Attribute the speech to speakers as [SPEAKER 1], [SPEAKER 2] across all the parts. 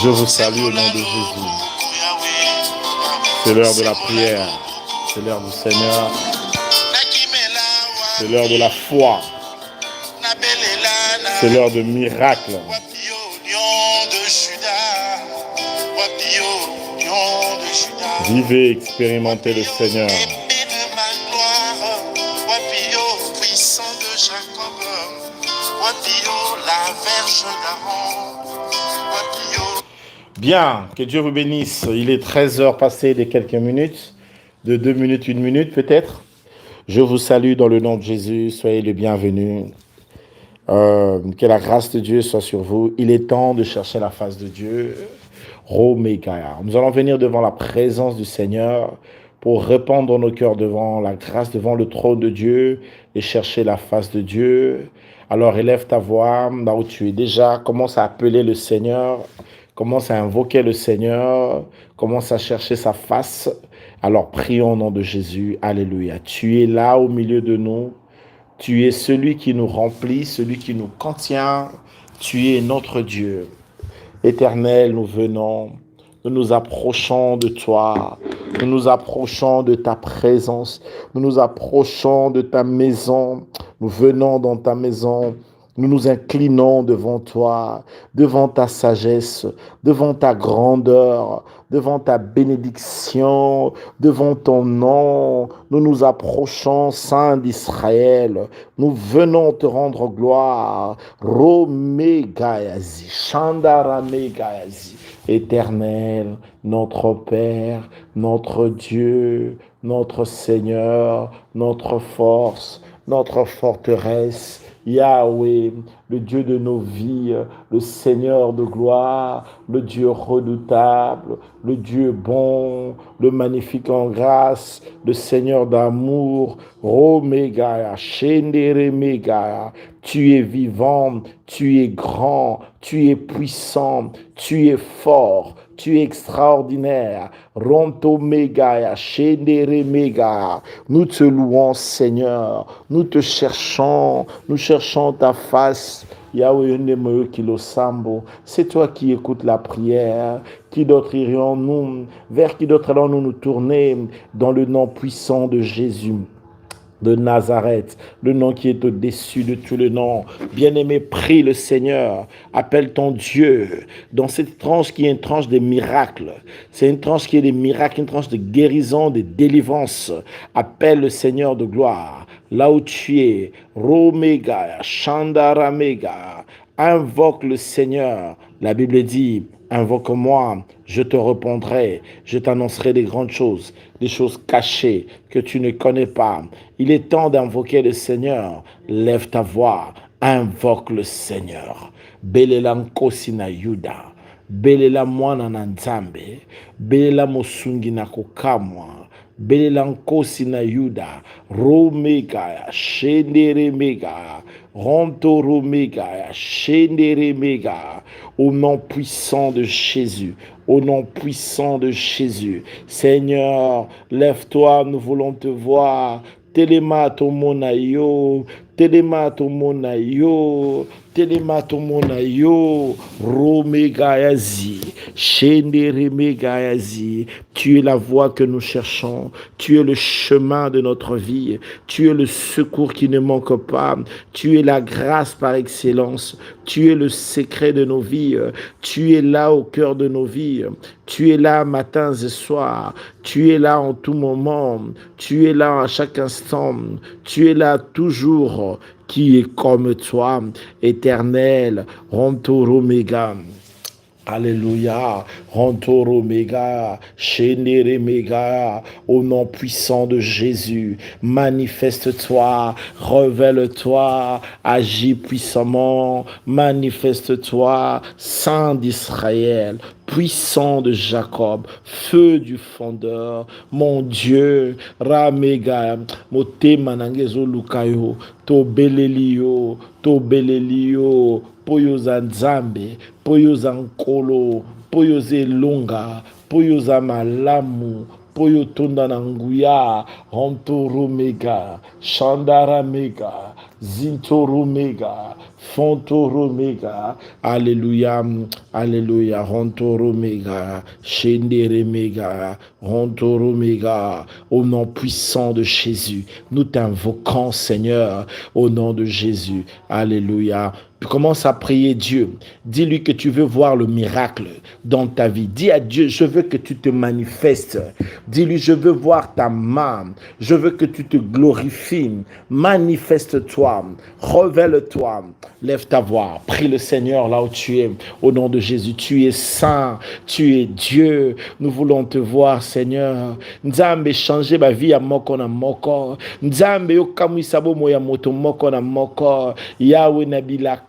[SPEAKER 1] Je vous salue au nom de Jésus. C'est l'heure de la prière. C'est l'heure du Seigneur. C'est l'heure de la foi. C'est l'heure de miracles. Vivez, expérimentez le Seigneur. Bien, que Dieu vous bénisse. Il est 13h passé de quelques minutes, de 2 minutes, 1 minute peut-être. Je vous salue dans le nom de Jésus. Soyez les bienvenus. Que la grâce de Dieu soit sur vous. Il est temps de chercher la face de Dieu. Nous allons venir devant la présence du Seigneur pour répandre nos cœurs devant la grâce, devant le trône de Dieu et chercher la face de Dieu. Alors élève ta voix là où tu es déjà, commence à appeler le Seigneur, commence à invoquer le Seigneur, commence à chercher sa face. Alors prions au nom de Jésus, alléluia. Tu es là au milieu de nous, tu es celui qui nous remplit, celui qui nous contient, tu es notre Dieu. Éternel, nous venons, nous nous approchons de toi, nous nous approchons de ta présence, nous nous approchons de ta maison, nous venons dans ta maison, nous nous inclinons devant toi, devant ta sagesse, devant ta grandeur, devant ta bénédiction, devant ton nom. Nous nous approchons, Saint d'Israël. Nous venons te rendre gloire. Romegayazi, Shandaramegayazi. Éternel, notre Père, notre Dieu, notre Seigneur, notre force, notre forteresse, Yahweh, le Dieu de nos vies, le Seigneur de gloire, le Dieu redoutable, le Dieu bon, le magnifique en grâce, le Seigneur d'amour, Romegaya, Shenderemegaya. Tu es vivant, tu es grand, tu es puissant, tu es fort, tu es extraordinaire. Rontomegaya, Shenderemegaya. Nous te louons, Seigneur. Nous te cherchons. Nous cherchons ta face. Yahweh, c'est toi qui écoutes la prière. Qui d'autre irions-nous? Vers qui d'autre allons-nous nous tourner dans le nom puissant de Jésus de Nazareth, le nom qui est au-dessus de tout le nom. Bien-aimé, prie le Seigneur, appelle ton Dieu dans cette tranche qui est une tranche de miracles. C'est une tranche qui est des miracles, une tranche de guérison, de délivrance. Appelle le Seigneur de gloire. Là où tu es, Romega, Shandaramega, invoque le Seigneur. La Bible dit, invoque-moi, je te répondrai, je t'annoncerai des grandes choses, des choses cachées que tu ne connais pas. Il est temps d'invoquer le Seigneur. Lève ta voix, invoque le Seigneur. Belela nkosi na Yuda, belela mwana na Nzambe, belela mosungi na kokamwa, belela nkosi na Yuda, romega, shendere mega, Rontoro mega, Shendere mega, au nom puissant de Jésus, au nom puissant de Jésus. Seigneur, lève-toi, nous voulons te voir. Telemato monayo, telemato monayo, telemato monayo, romegayazi, Shendere megayazi. Tu es la voie que nous cherchons, tu es le chemin de notre vie, tu es le secours qui ne manque pas, tu es la grâce par excellence, tu es le secret de nos vies, tu es là au cœur de nos vies, tu es là matins et soirs, tu es là en tout moment, tu es là à chaque instant, tu es là toujours, qui est comme toi, éternel, Rontoro Mega. Alléluia, Rantoro Mega, Shendere Mega, au nom puissant de Jésus, manifeste-toi, révèle-toi, agis puissamment, manifeste-toi, Saint d'Israël, puissant de Jacob, feu du fondeur, mon Dieu, Ramega, Motema Nangezo Lukayo, Tobelelio, Poyo za Nzambe, poyo za nkolo, poyo za elonga, poyo za malamu, poyo tonda na nguya, Rontoro mega, Shandara mega, Zintoro mega, Fontoromega, Alléluia, Alléluia, Rontoromega, Shenderemega, Rontoromega, au nom puissant de Jésus, nous t'invoquons, Seigneur, au nom de Jésus, Alléluia. Commence à prier Dieu. Dis-lui que tu veux voir le miracle dans ta vie. Dis à Dieu, je veux que tu te manifestes. Dis-lui, je veux voir ta main. Je veux que tu te glorifies. Manifeste-toi. Révèle-toi. Lève ta voix. Prie le Seigneur là où tu es. Au nom de Jésus, tu es saint. Tu es Dieu. Nous voulons te voir, Seigneur. Nzambe changer ma vie à moko na moko. Nzambe yokamuisabo moya moto moko na moko. Yahweh nabila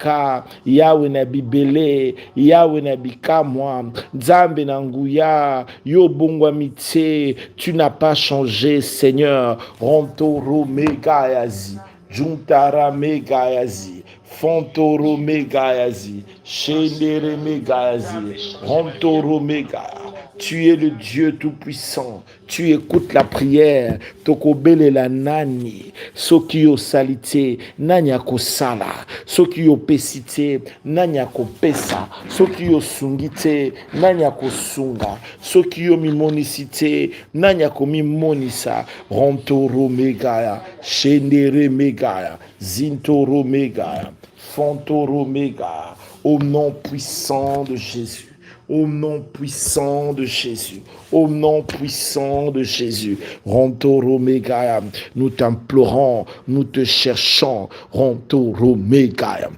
[SPEAKER 1] Yahweh na bibele, Yahweh na bikamwa, Nzambe na nguya, yo bongwa mite, tu n'as pas changé, Seigneur. Rontoro megayazi, juntara megayazi, fontoro megayazi, shendere megayazi, rontoro megaya. Tu es le Dieu tout-puissant. Tu écoutes la prière. Tokobele la nani. Soki yo salite, nanya ko sala. Soki yo pesite, nanya ko pesa. Soki yo sungite, nanya ko sunga. Soki yo mimonisite, nanya ko mimonisa. Rontoro megaya, shendere megaya, zintoro megaya, fontoro megaya. Au nom puissant de Jésus. Au nom puissant de Jésus, au nom puissant de Jésus, Rontoro Megaya, nous t'implorons, nous te cherchons, Rontoro Megaya.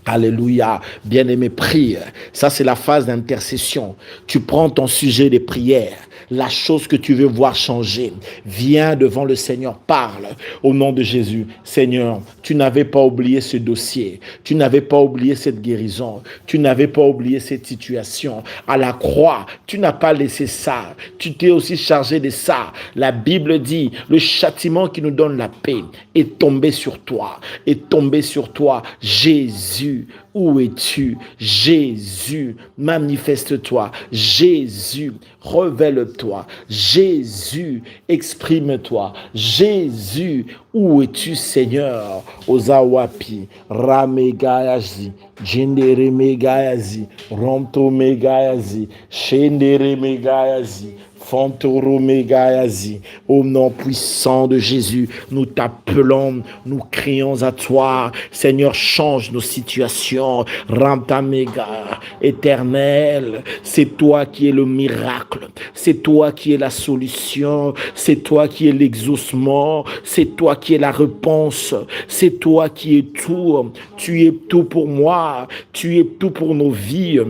[SPEAKER 1] Alléluia, bien-aimé, prie. Ça, c'est la phase d'intercession. Tu prends ton sujet de prière, la chose que tu veux voir changer. Viens devant le Seigneur, parle au nom de Jésus. Seigneur, tu n'avais pas oublié ce dossier. Tu n'avais pas oublié cette guérison. Tu n'avais pas oublié cette situation. À la croix, tu n'as pas laissé ça. Tu t'es aussi chargé de ça. La Bible dit, le châtiment qui nous donne la paix est tombé sur toi. Est tombé sur toi, Jésus. Où es-tu? Jésus, manifeste-toi. Jésus, révèle-toi. Jésus, exprime-toi. Jésus, où es-tu, Seigneur? Ozawapi, Ramegayazi, Jendere Megayazi, Ronto Megayazi, Shendere Megayazi, Fontoro Megayazi. Au nom puissant de Jésus, nous t'appelons, nous crions à toi. Seigneur, change nos situations. Ranta Mega, éternel, c'est toi qui es le miracle. C'est toi qui es la solution. C'est toi qui es l'exaucement. C'est toi qui es la réponse. C'est toi qui es tout. Tu es tout pour moi. Tu es tout pour nos vies.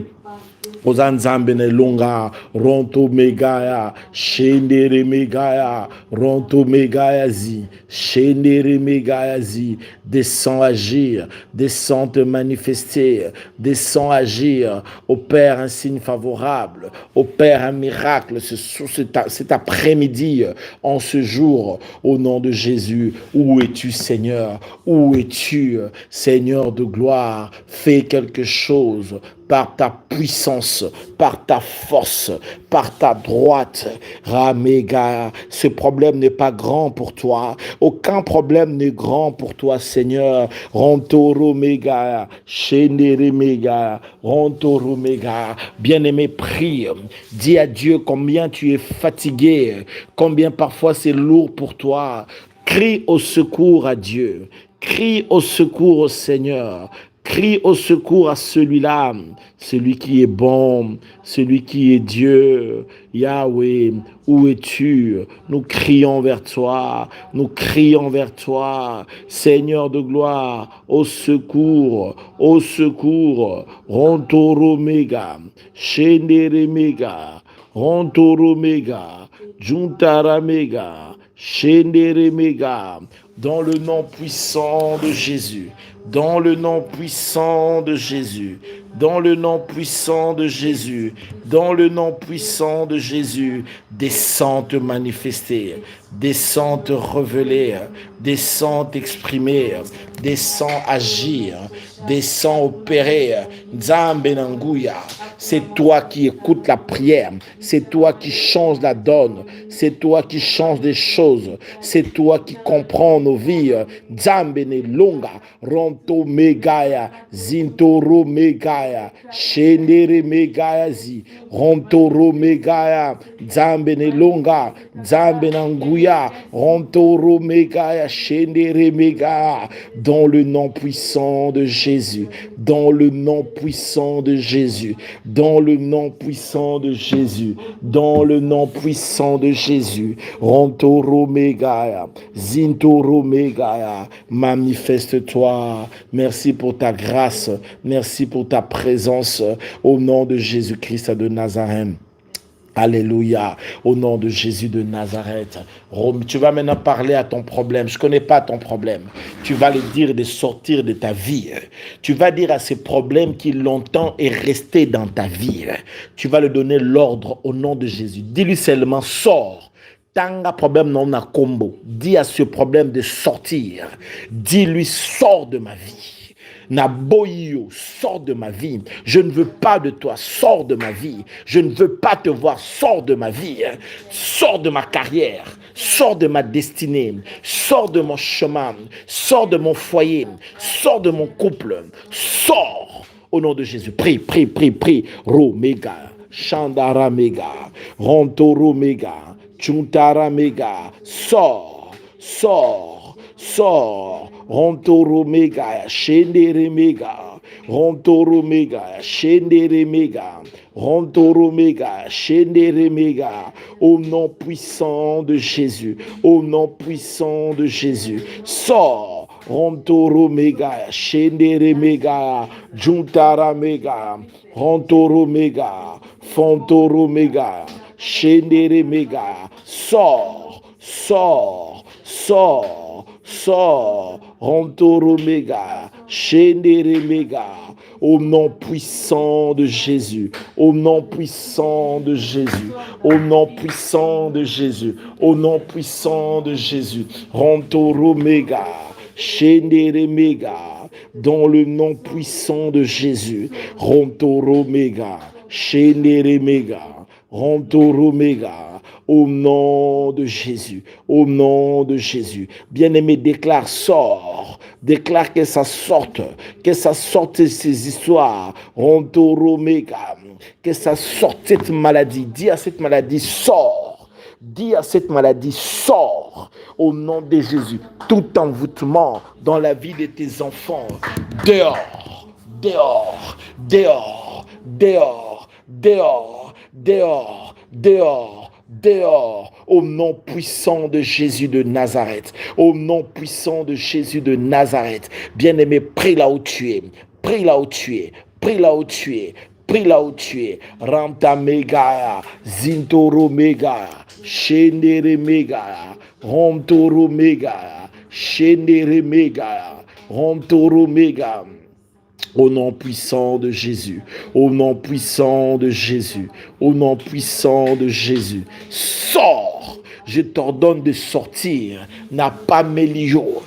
[SPEAKER 1] Ozanzambene longa, ronto megaya, shendere megaya, ronto megayazi, shendere megayazi. Descends agir, descends te manifester, descends agir. Opère un signe favorable, opère un miracle cet après-midi, en ce jour, au nom de Jésus. Où es-tu, Seigneur? Où es-tu, Seigneur de gloire? Fais quelque chose par ta puissance, par ta force, par ta droite. Ramega, ce problème n'est pas grand pour toi. Aucun problème n'est grand pour toi, Seigneur. Rontoro mega, shendere mega, rontoro mega. Bien-aimé, prie. Dis à Dieu combien tu es fatigué, combien parfois c'est lourd pour toi. Crie au secours à Dieu. Crie au secours au Seigneur. Crie au secours à celui-là, celui qui est bon, celui qui est Dieu. Yahweh, où es-tu? Nous crions vers toi, nous crions vers toi, Seigneur de gloire, au secours, au secours. Rontoro mega, shendere mega, rontoro mega, juntara mega, shendere mega. Dans le nom puissant de Jésus, dans le nom puissant de Jésus, dans le nom puissant de Jésus, dans le nom puissant de Jésus, descends te manifester, descends te révéler, descends t'exprimer, descends agir, descends opérer. Nzambe Nanguya, c'est toi qui écoutes la prière, c'est toi qui changes la donne, c'est toi qui changes des choses, c'est toi qui comprends nos vies. Zambene longa, ronto megaya, zintoro megaya, shendere megaya zi, rontoro megaya, zambene longa, zambene anguya, rontoro megaya, shendere megaya, dans le nom puissant de Jésus, dans le nom puissant de Jésus, dans le nom puissant de Jésus, dans le nom puissant de Jésus, rontoro megaya, zintoro megaya, manifeste-toi. Merci pour ta grâce, merci pour ta présence au nom de Jésus-Christ de Nazareth. Alléluia, au nom de Jésus de Nazareth. Tu vas maintenant parler à ton problème. Je ne connais pas ton problème. Tu vas le dire de sortir de ta vie. Tu vas dire à ces problèmes qui longtemps est resté dans ta vie. Tu vas lui donner l'ordre au nom de Jésus. Dis-lui seulement, sors. Tanga problème non na combo. Dis à ce problème de sortir. Dis-lui, sors de ma vie. Naboyo, sors de ma vie. Je ne veux pas de toi, sors de ma vie. Je ne veux pas te voir, sors de ma vie. Sors de ma carrière, sors de ma destinée, sors de mon chemin, sors de mon foyer, sors de mon couple. Sors au nom de Jésus. Prie, prie, prie, prie. Romega, Chandara Mega, Rontoro Mega, Chuntara Mega. Sors, sors, sors. Rontoro mega, shendere mega, rontoro mega, shendere mega, rontoro mega, shendere mega, au nom puissant de Jésus, au nom puissant de Jésus, sors, rontoro mega, shendere mega, juntara mega, rontoro mega, fontoro mega, shendere mega, sors, sors, sors, sors, rontoro mega, shendere mega, au nom puissant de Jésus, au nom puissant de Jésus, au nom puissant de Jésus, au nom puissant de Jésus, rontoro mega, shendere mega, dans le nom puissant de Jésus, rontoro mega, shendere mega, rontoro mega, au nom de Jésus, au nom de Jésus. Bien-aimé, déclare, sors, déclare que ça sorte de ces histoires, rontoro mega, que ça sorte cette maladie. Dis à cette maladie, sors. Dis à cette maladie, sors au nom de Jésus. Tout envoûtement dans la vie de tes enfants, dehors, dehors, dehors, dehors, dehors, dehors, dehors, dehors, au nom puissant de Jésus de Nazareth, au nom puissant de Jésus de Nazareth. Bien-aimé, prie là où tu es, prie là où tu es, prie là où tu es, prie là où tu es. Ranta mega, zintoro mega, shendere mega, romtoro mega, shendere mega, romtoro mega. Au nom puissant de Jésus, au nom puissant de Jésus, au nom puissant de Jésus, sors, je t'ordonne de sortir, n'a pas mélio,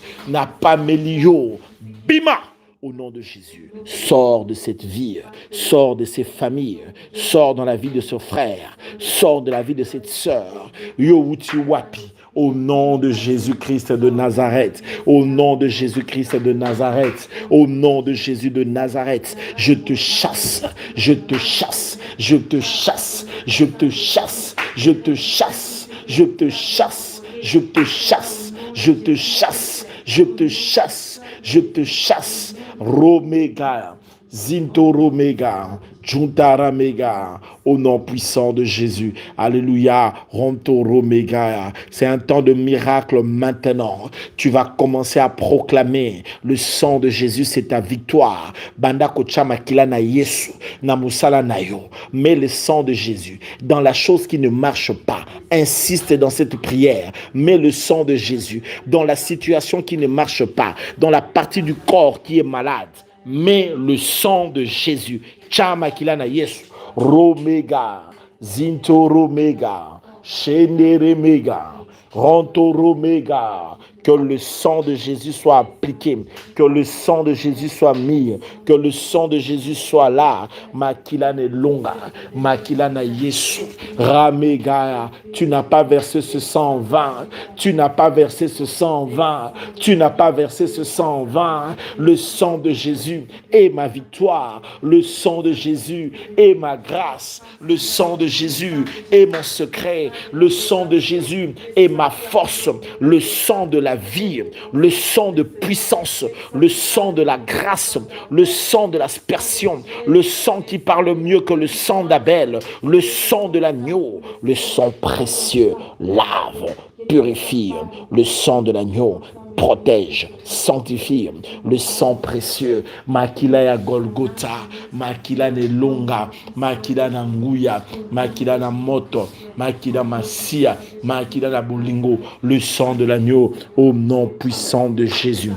[SPEAKER 1] bima, au nom de Jésus, sors de cette vie, sors de ces familles, sors dans la vie de ce frère, sors de la vie de cette sœur, yo uti wapi. Au nom de Jésus-Christ de Nazareth, au nom de Jésus-Christ de Nazareth, au nom de Jésus de Nazareth, je te chasse, je te chasse, je te chasse, je te chasse, je te chasse, je te chasse, je te chasse, je te chasse, je te chasse, je te chasse, Romega, Zintoro mega, Juntara mega, au nom puissant de Jésus. Alléluia, Rontoro mega. C'est un temps de miracle maintenant. Tu vas commencer à proclamer le sang de Jésus, c'est ta victoire. Banda kochama kila na Yesu, na musala na yo. Mets le sang de Jésus dans la chose qui ne marche pas. Insiste dans cette prière. Mets le sang de Jésus dans la situation qui ne marche pas, dans la partie du corps qui est malade. Mais le sang de Jésus, chama kilana Yesu, romega, zintoro mega, shendere mega, rontoro mega, Que le sang de Jésus soit appliqué. Que le sang de Jésus soit mis. Que le sang de Jésus soit là. Makilane longa. Makilana Yesu. Ramega. Tu n'as pas versé ce sang en vain. Tu n'as pas versé ce sang en vain. Tu n'as pas versé ce sang en vain. Le sang de Jésus est ma victoire. Le sang de Jésus est ma grâce. Le sang de Jésus est mon secret. Le sang de Jésus est ma force. Le sang de la vie. Le sang de puissance. Le sang de la grâce. Le sang de l'aspersion. Le sang qui parle mieux que le sang d'Abel. Le sang de l'agneau. Le sang précieux lave, purifie. Le sang de l'agneau protège, sanctifie. Le sang précieux, makila ya Golgotha, makila ne longa, makila na nguya, makila na moto, makila masia, makila na bolingo. Le sang de l'agneau, au nom puissant de Jésus.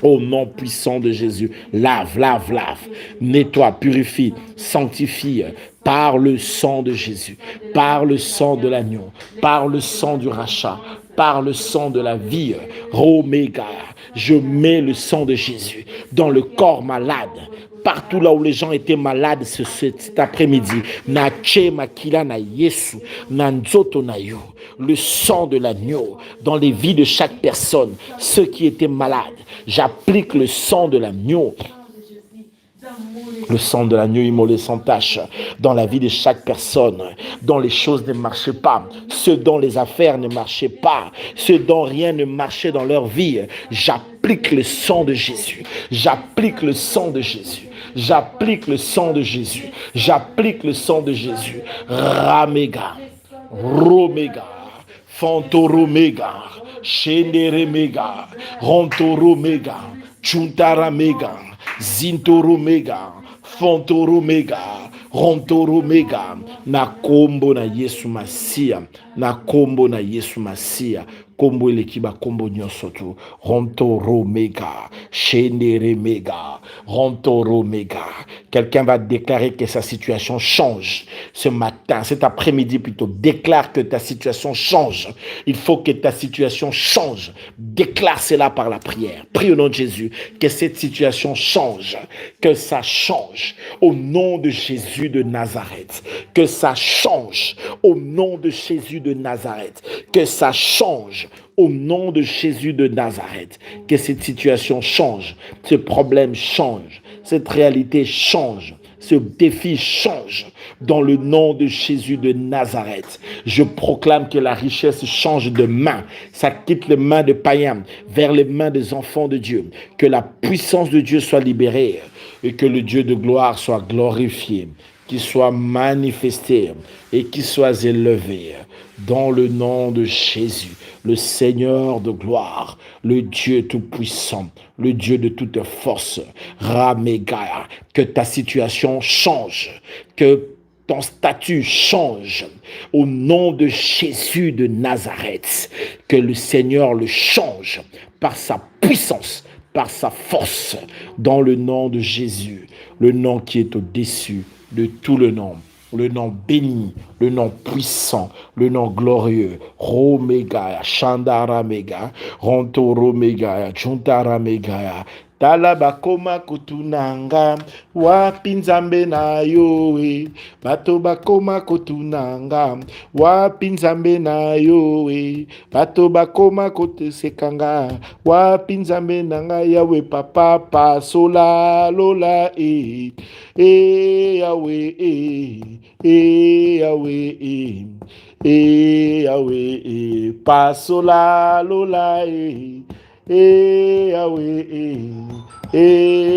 [SPEAKER 1] Au nom puissant de Jésus, lave, lave, lave, nettoie, purifie, sanctifie par le sang de Jésus, par le sang de l'agneau, par le sang du rachat, par le sang de la vie. Oméga, je mets le sang de Jésus dans le corps malade. Partout là où les gens étaient malades cet après-midi, nache makila na Yesu, nanzoto na yo, le sang de l'agneau dans les vies de chaque personne, ceux qui étaient malades, j'applique le sang de l'agneau. Le sang de l'agneau immolé sans tache dans la vie de chaque personne, dont les choses ne marchaient pas, ceux dont les affaires ne marchaient pas, ceux dont rien ne marchait dans leur vie. J'applique le sang de Jésus. J'applique le sang de Jésus. J'applique le sang de Jésus. J'applique le sang de Jésus. Ramega, Romega, Fantoromega, Shenderemega, Rontoromega, Chuntaramega, Zintoromega, Fontoromega, Rontoromega, na kombo na Yesu Masia, na kombo na Yesu Masia, kombo elekiba kombo nyosoto, Rontoromega, Shenderemega, Rontoromega. Quelqu'un va déclarer que sa situation change ce matin, cet après-midi plutôt. Déclare que ta situation change. Il faut que ta situation change. Déclare cela par la prière. Prie au nom de Jésus que cette situation change, que ça change au nom de Jésus de Nazareth. Que ça change au nom de Jésus de Nazareth. Que ça change au nom de Jésus de Nazareth. Que cette situation change, ce problème change, cette réalité change, ce défi change dans le nom de Jésus de Nazareth. Je proclame que la richesse change de main. Ça quitte les mains de païens vers les mains des enfants de Dieu. Que la puissance de Dieu soit libérée et que le Dieu de gloire soit glorifié, qu'il soit manifesté et qu'il soit élevé dans le nom de Jésus, le Seigneur de gloire, le Dieu tout-puissant, le Dieu de toute force. Ramega, que ta situation change, que ton statut change au nom de Jésus de Nazareth, que le Seigneur le change par sa puissance, par sa force, dans le nom de Jésus, le nom qui est au-dessus de tout le nom béni, le nom puissant, le nom glorieux. Romega, Chandara Mega, Ronto Romega, Chuntara Mega. Talabakoma kutunanga, wapinzambe na yowe. Bato bakoma kutunanga, wapinzambe na yowe. Bato bakoma kutesekanga, wapinzambe nanga yawe papa pasola lola Yahweh Yahweh Yahweh pasola lola Yahweh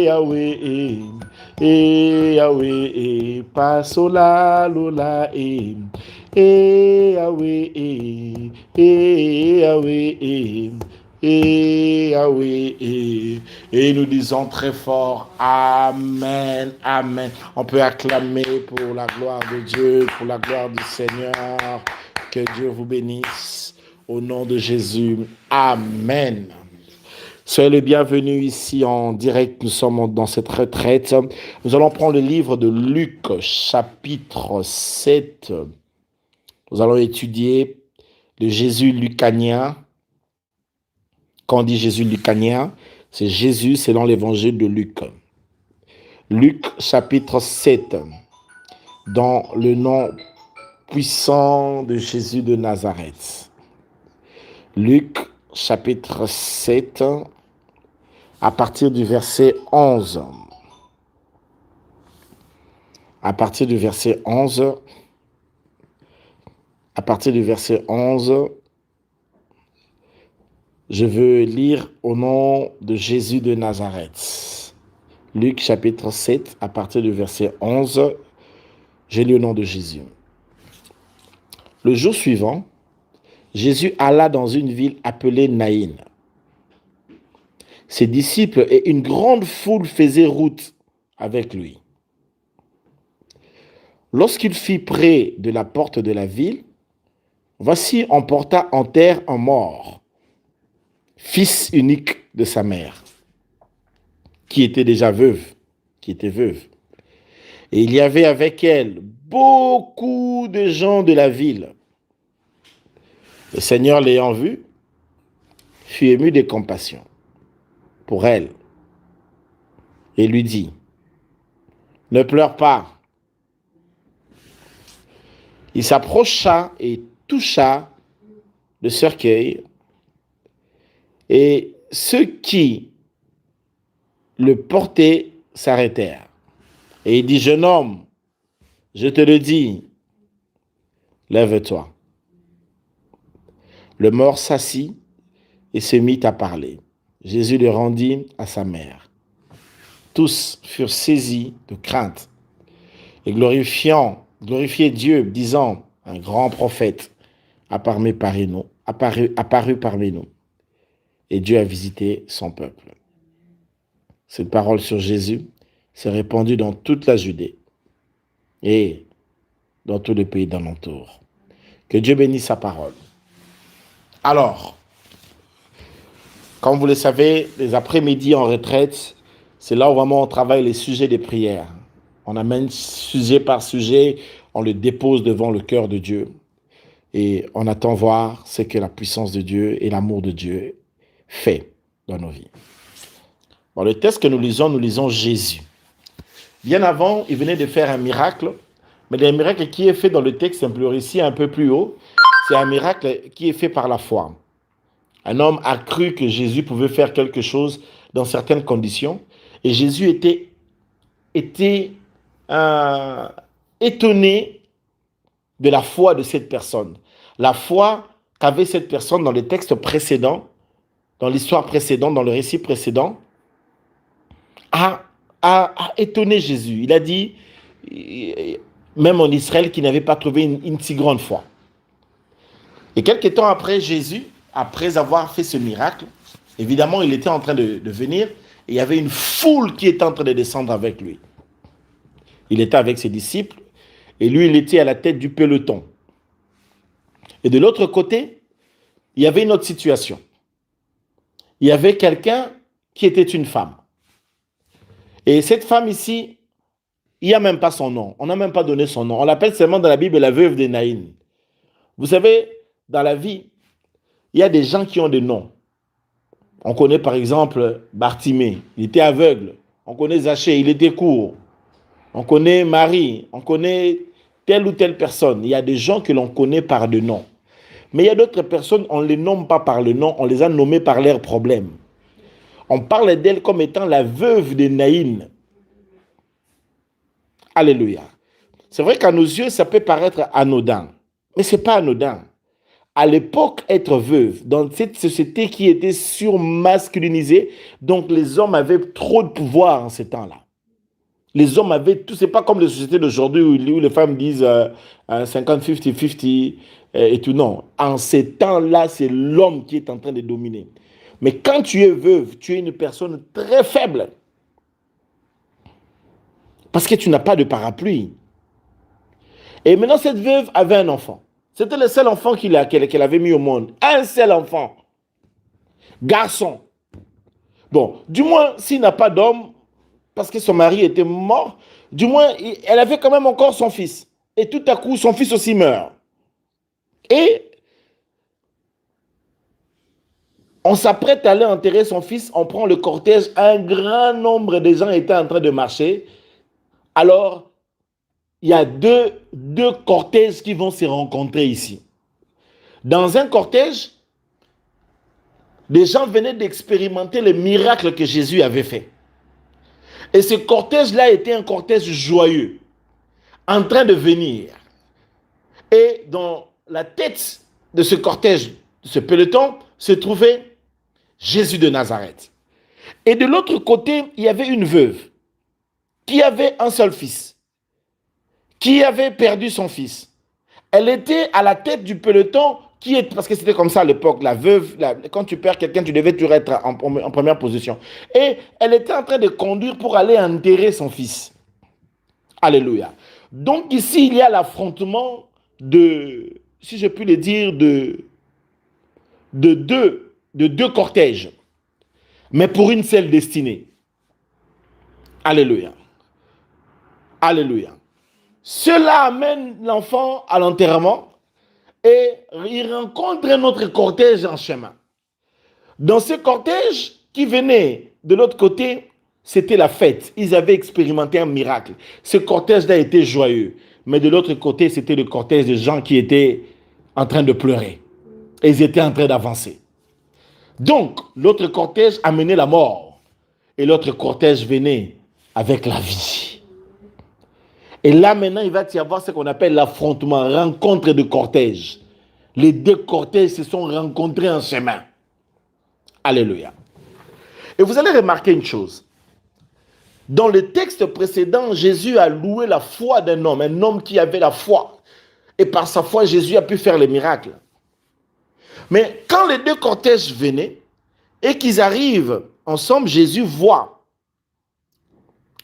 [SPEAKER 1] Yahweh Yahweh pasola lola Yahweh Yahweh Yahweh. Et nous disons très fort Amen, Amen. On peut acclamer pour la gloire de Dieu, pour la gloire du Seigneur. Que Dieu vous bénisse. Au nom de Jésus, Amen. Soyez les bienvenus ici en direct. Nous sommes dans cette retraite. Nous allons prendre le livre de Luc, chapitre 7. Nous allons étudier le Jésus lucanien. Quand on dit Jésus lucanien, c'est Jésus selon l'évangile de Luc. Luc chapitre 7, dans le nom puissant de Jésus de Nazareth. Luc chapitre 7, à partir du verset 11. À partir du verset 11, je veux lire au nom de Jésus de Nazareth. Luc chapitre 7, à partir du verset 11, je lis au nom de Jésus. Le jour suivant, Jésus alla dans une ville appelée Naïn. Ses disciples et une grande foule faisaient route avec lui. Lorsqu'il fut près de la porte de la ville, voici, on porta en terre un mort, fils unique de sa mère, qui était déjà veuve, Et il y avait avec elle beaucoup de gens de la ville. Le Seigneur, l'ayant vue, fut ému de compassion pour elle et lui dit, « Ne pleure pas. » Il s'approcha et toucha le cercueil, et ceux qui le portaient s'arrêtèrent. Et il dit, « Jeune homme, je te le dis, lève-toi. » Le mort s'assit et se mit à parler. Jésus le rendit à sa mère. Tous furent saisis de crainte et glorifiaient Dieu, disant, un grand prophète apparu parmi nous, et Dieu a visité son peuple. Cette parole sur Jésus s'est répandue dans toute la Judée et dans tous les pays d'alentour. Que Dieu bénisse sa parole. Alors, comme vous le savez, les après-midi en retraite, c'est là où vraiment on travaille les sujets des prières. On amène sujet par sujet, on le dépose devant le cœur de Dieu. Et on attend voir ce que la puissance de Dieu et l'amour de Dieu fait dans nos vies. Dans le texte que nous lisons Jésus. Bien avant, il venait de faire un miracle, mais le miracle qui est fait dans le texte ici un peu plus haut, c'est un miracle qui est fait par la foi. Un homme a cru que Jésus pouvait faire quelque chose dans certaines conditions, et Jésus était étonné de la foi de cette personne. La foi qu'avait cette personne dans les textes précédents, dans l'histoire précédente, dans le récit précédent, a étonné Jésus. Il a dit, même en Israël, qu'il n'avait pas trouvé une si grande foi. Et quelques temps après, Jésus, après avoir fait ce miracle, évidemment, il était en train de venir, et il y avait une foule qui était en train de descendre avec lui. Il était avec ses disciples, et lui, il était à la tête du peloton. Et de l'autre côté, il y avait une autre situation. Il y avait quelqu'un qui était une femme. Et cette femme ici, il n'y a même pas son nom. On n'a même pas donné son nom. On l'appelle seulement dans la Bible la veuve de Naïn. Vous savez, dans la vie, il y a des gens qui ont des noms. On connaît par exemple Bartimée, il était aveugle. On connaît Zachée, il était court. On connaît Marie, on connaît telle ou telle personne. Il y a des gens que l'on connaît par des noms. Mais il y a d'autres personnes, on ne les nomme pas par le nom, on les a nommées par leurs problèmes. On parle d'elle comme étant la veuve de Naïn. Alléluia. C'est vrai qu'à nos yeux, ça peut paraître anodin, mais ce n'est pas anodin. À l'époque, être veuve, dans cette société qui était surmasculinisée, donc les hommes avaient trop de pouvoir en ces temps-là. Les hommes avaient tout, c'est pas comme les sociétés d'aujourd'hui où les femmes disent 50-50-50 et tout. Non, en ces temps-là, c'est l'homme qui est en train de dominer. Mais quand tu es veuve, tu es une personne très faible. Parce que tu n'as pas de parapluie. Et maintenant, cette veuve avait un enfant. C'était le seul enfant qu'elle avait mis au monde. Un seul enfant. Garçon. Bon, du moins, s'il n'a pas d'homme, parce que son mari était mort, du moins, elle avait quand même encore son fils. Et tout à coup, son fils aussi meurt. Et On s'apprête à aller enterrer son fils, on prend le cortège, un grand nombre de gens étaient en train de marcher. Alors, il y a deux cortèges qui vont se rencontrer ici. Dans un cortège, les gens venaient d'expérimenter le miracle que Jésus avait fait. Et ce cortège-là était un cortège joyeux, en train de venir. Et dans la tête de ce cortège, de ce peloton, se trouvait Jésus de Nazareth. Et de l'autre côté, il y avait une veuve qui avait un seul fils, qui avait perdu son fils. Elle était à la tête du peloton, parce que c'était comme ça à l'époque, la veuve, quand tu perds quelqu'un, tu devais toujours être en première position. Et elle était en train de conduire pour aller enterrer son fils. Alléluia. Donc ici, il y a l'affrontement de, si je puis le dire, de deux cortèges, mais pour une seule destinée. Alléluia. Alléluia. Cela amène l'enfant à l'enterrement et il rencontre un autre cortège en chemin. Dans ce cortège qui venait de l'autre côté, c'était la fête. Ils avaient expérimenté un miracle. Ce cortège-là était joyeux. Mais de l'autre côté, c'était le cortège de gens qui étaient en train de pleurer. Et ils étaient en train d'avancer. Donc, l'autre cortège amenait la mort. Et l'autre cortège venait avec la vie. Et là, maintenant, il va y avoir ce qu'on appelle l'affrontement, rencontre de cortège. Les deux cortèges se sont rencontrés en chemin. Alléluia. Et vous allez remarquer une chose. Dans le texte précédent, Jésus a loué la foi d'un homme, un homme qui avait la foi. Et par sa foi, Jésus a pu faire les miracles. Mais quand les deux cortèges venaient et qu'ils arrivent ensemble, Jésus voit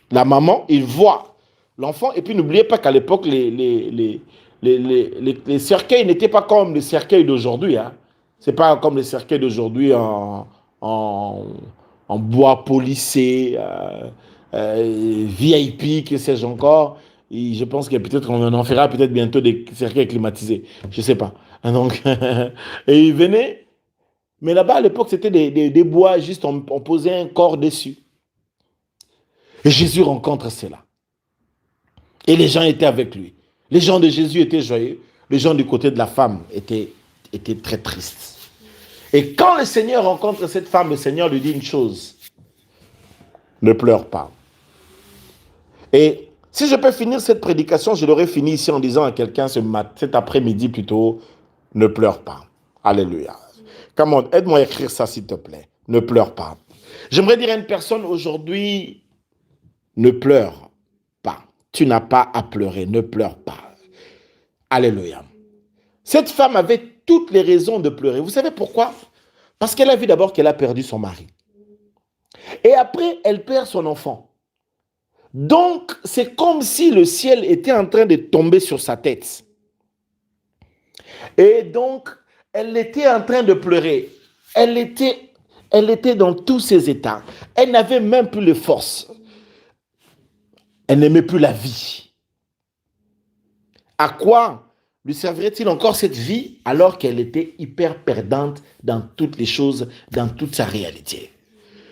[SPEAKER 1] la maman, il voit l'enfant. Et puis n'oubliez pas qu'à l'époque, les cercueils n'étaient pas comme les cercueils d'aujourd'hui. Hein. Ce n'est pas comme les cercueils d'aujourd'hui en bois polissé, VIP, que sais-je encore. Et je pense que peut-être on en fera peut-être bientôt des cercueils climatisés. Je ne sais pas. Donc, et il venait, mais là-bas à l'époque c'était des bois, juste on posait un corps dessus. Et Jésus rencontre cela. Et les gens étaient avec lui. Les gens de Jésus étaient joyeux. Les gens du côté de la femme étaient très tristes. Et quand le Seigneur rencontre cette femme, le Seigneur lui dit une chose. Ne pleure pas. Et si je peux finir cette prédication, je l'aurais fini ici en disant à quelqu'un cet après-midi plutôt, ne pleure pas. Alléluia. Come on, aide-moi à écrire ça s'il te plaît. Ne pleure pas. J'aimerais dire à une personne aujourd'hui, ne pleure pas. Tu n'as pas à pleurer, ne pleure pas. Alléluia. Cette femme avait toutes les raisons de pleurer. Vous savez pourquoi? Parce qu'elle a vu d'abord qu'elle a perdu son mari. Et après, elle perd son enfant. Donc, c'est comme si le ciel était en train de tomber sur sa tête. Et donc, elle était en train de pleurer. Elle était dans tous ses états. Elle n'avait même plus les forces. Elle n'aimait plus la vie. À quoi lui servirait-il encore cette vie alors qu'elle était hyper perdante dans toutes les choses, dans toute sa réalité?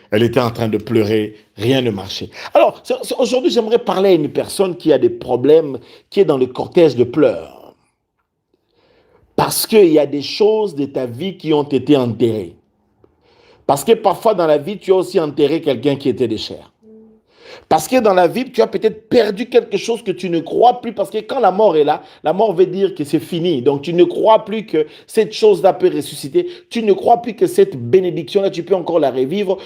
[SPEAKER 1] Elle était en train de pleurer, rien ne marchait. Alors, aujourd'hui, j'aimerais parler à une personne qui a des problèmes, qui est dans le cortège de pleurs. Parce qu'il y a des choses de ta vie qui ont été enterrées. Parce que parfois dans la vie, tu as aussi enterré quelqu'un qui était de chair. Parce que dans la vie, tu as peut-être perdu quelque chose que tu ne crois plus. Parce que quand la mort est là, la mort veut dire que c'est fini. Donc tu ne crois plus que cette chose-là peut ressusciter. Tu ne crois plus que cette bénédiction-là, tu peux encore la revivre.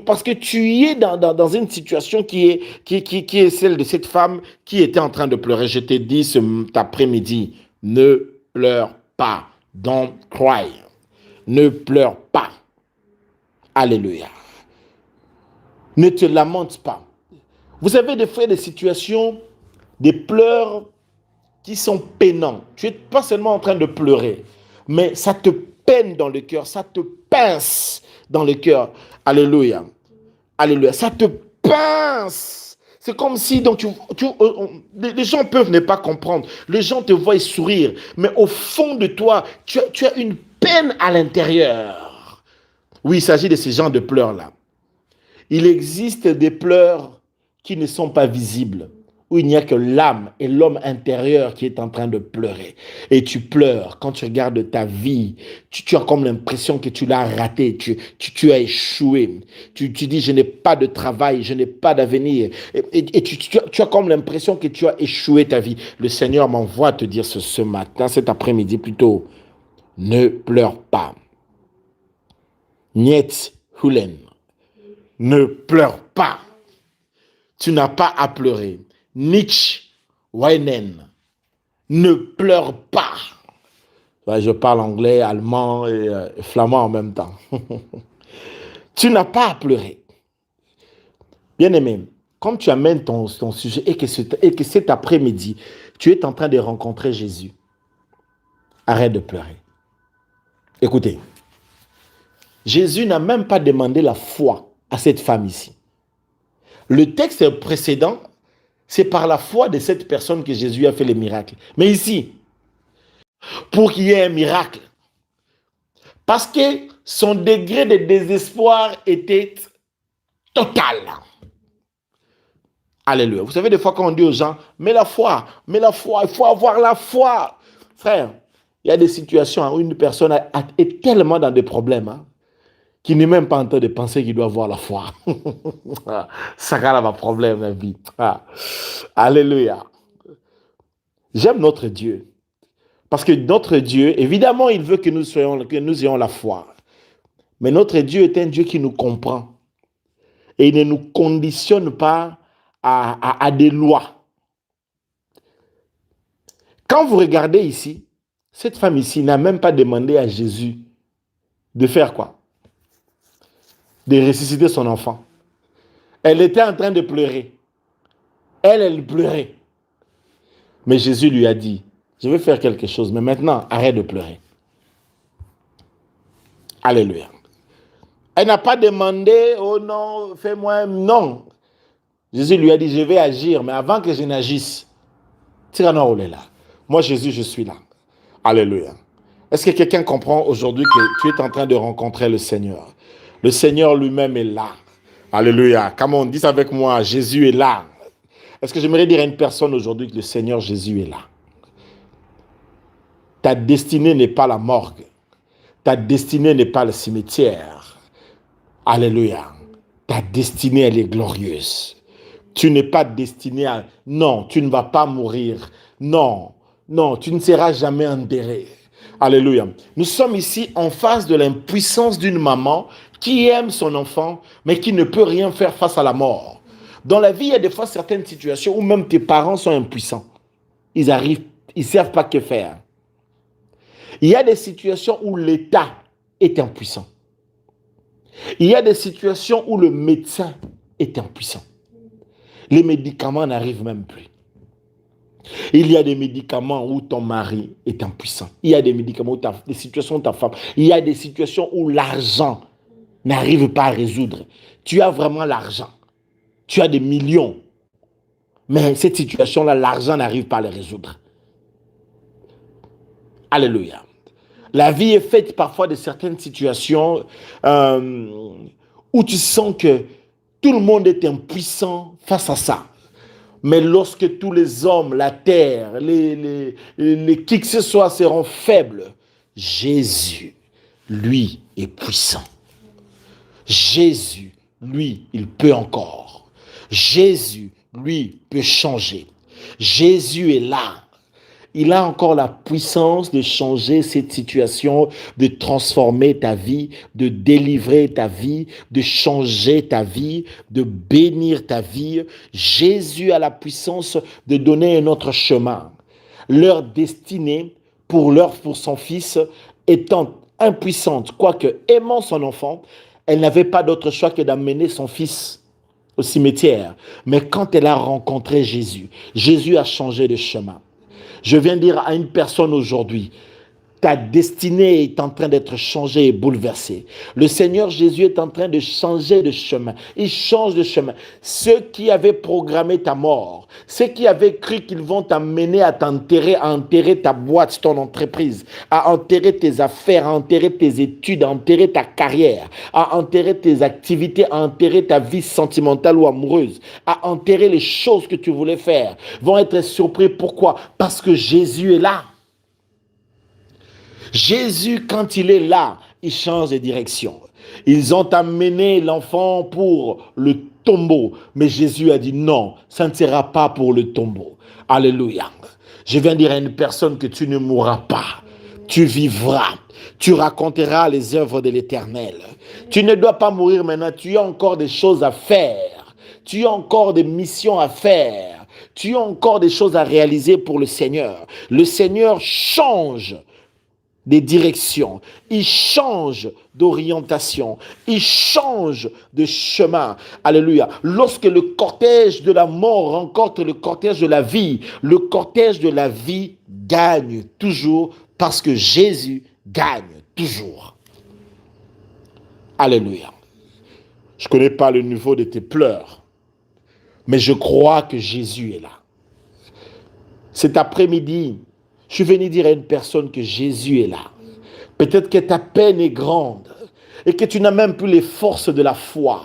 [SPEAKER 1] Parce que tu es dans une situation qui est celle de cette femme qui était en train de pleurer. Je t'ai dit cet après-midi, ne pleure pas. Don't cry. Ne pleure pas. Alléluia. Ne te lamente pas. Vous avez des fois des situations, des pleurs qui sont peinants. Tu n'es pas seulement en train de pleurer, mais ça te peine dans le cœur, ça te pince dans le cœur. Alléluia. Alléluia. Ça te pince. C'est comme si donc les gens peuvent ne pas comprendre. Les gens te voient sourire, mais au fond de toi, tu as une peine à l'intérieur. Oui, il s'agit de ce genre de pleurs-là. Il existe des pleurs qui ne sont pas visibles, où il n'y a que l'âme et l'homme intérieur qui est en train de pleurer. Et tu pleures quand tu regardes ta vie. Tu as comme l'impression que tu l'as raté, tu as échoué. Tu dis, je n'ai pas de travail, je n'ai pas d'avenir. Et tu as comme l'impression que tu as échoué ta vie. Le Seigneur m'envoie te dire ce matin, cet après-midi plutôt, ne pleure pas. Niet hulen. Ne pleure pas. Tu n'as pas à pleurer. Nicht weinen. Ne pleure pas. Ouais, je parle anglais, allemand et flamand en même temps. Tu n'as pas à pleurer. Bien-aimé, comme tu amènes ton sujet et que cet après-midi, tu es en train de rencontrer Jésus, arrête de pleurer. Écoutez, Jésus n'a même pas demandé la foi à cette femme ici. Le texte précédent, c'est par la foi de cette personne que Jésus a fait les miracles. Mais ici, pour qu'il y ait un miracle, parce que son degré de désespoir était total. Alléluia. Vous savez, des fois, quand on dit aux gens, mais la foi, il faut avoir la foi. Frère, il y a des situations où une personne est tellement dans des problèmes qu'il n'est même pas en train de penser qu'il doit avoir la foi. Ça a un problème, la vie. Alléluia. J'aime notre Dieu. Parce que notre Dieu, évidemment, il veut que nous ayons la foi. Mais notre Dieu est un Dieu qui nous comprend. Et il ne nous conditionne pas à des lois. Quand vous regardez ici, cette femme ici n'a même pas demandé à Jésus de faire quoi? De ressusciter son enfant. Elle était en train de pleurer. Elle pleurait. Mais Jésus lui a dit, je vais faire quelque chose, mais maintenant, arrête de pleurer. Alléluia. Elle n'a pas demandé, oh non, fais-moi, non. Jésus lui a dit, je vais agir, mais avant que je n'agisse, Tirano est là. Moi, Jésus, je suis là. Alléluia. Est-ce que quelqu'un comprend aujourd'hui que tu es en train de rencontrer le Seigneur? Le Seigneur lui-même est là. Alléluia. Comme on dit avec moi, Jésus est là. Est-ce que j'aimerais dire à une personne aujourd'hui que le Seigneur Jésus est là? Ta destinée n'est pas la morgue. Ta destinée n'est pas le cimetière. Alléluia. Ta destinée, elle est glorieuse. Tu n'es pas destiné à... Non, tu ne vas pas mourir. Non, tu ne seras jamais enterré. Alléluia. Nous sommes ici en face de l'impuissance d'une maman qui aime son enfant, mais qui ne peut rien faire face à la mort. Dans la vie, il y a des fois certaines situations où même tes parents sont impuissants. Ils ne savent pas que faire. Il y a des situations où l'État est impuissant. Il y a des situations où le médecin est impuissant. Les médicaments n'arrivent même plus. Il y a des médicaments où ton mari est impuissant. Il y a des médicaments des situations où ta femme. Il y a des situations où l'argent n'arrive pas à résoudre. Tu as vraiment l'argent. Tu as des millions. Mais cette situation-là, l'argent n'arrive pas à les résoudre. Alléluia. La vie est faite parfois de certaines situations où tu sens que tout le monde est impuissant face à ça. Mais lorsque tous les hommes, la terre, les qui que ce soit seront faibles, Jésus, lui, est puissant. Jésus, lui, il peut encore. Jésus, lui, peut changer. Jésus est là. Il a encore la puissance de changer cette situation, de transformer ta vie, de délivrer ta vie, de changer ta vie, de bénir ta vie. Jésus a la puissance de donner un autre chemin. Leur destinée pour son fils étant impuissante, quoique aimant son enfant, elle n'avait pas d'autre choix que d'amener son fils au cimetière. Mais quand elle a rencontré Jésus, Jésus a changé de chemin. Je viens dire à une personne aujourd'hui, Ta destinée est en train d'être changée et bouleversée. Le Seigneur Jésus est en train de changer de chemin. Il change de chemin. Ceux qui avaient programmé ta mort, ceux qui avaient cru qu'ils vont t'amener à t'enterrer, à enterrer ta boîte, ton entreprise, à enterrer tes affaires, à enterrer tes études, à enterrer ta carrière, à enterrer tes activités, à enterrer ta vie sentimentale ou amoureuse, à enterrer les choses que tu voulais faire, vont être surpris. Pourquoi? Parce que Jésus est là. Jésus, quand il est là, il change de direction. Ils ont amené l'enfant pour le tombeau, mais Jésus a dit non, ça ne sera pas pour le tombeau. Alléluia. Je viens dire à une personne que tu ne mourras pas, tu vivras, tu raconteras les œuvres de l'Éternel. Tu ne dois pas mourir maintenant, tu as encore des choses à faire, tu as encore des missions à faire, tu as encore des choses à réaliser pour le Seigneur. Le Seigneur change des directions, il change d'orientation, il change de chemin. Alléluia. Lorsque le cortège de la mort rencontre le cortège de la vie gagne toujours parce que Jésus gagne toujours. Alléluia. Je ne connais pas le niveau de tes pleurs, mais je crois que Jésus est là. Cet après-midi, je suis venu dire à une personne que Jésus est là. Peut-être que ta peine est grande et que tu n'as même plus les forces de la foi.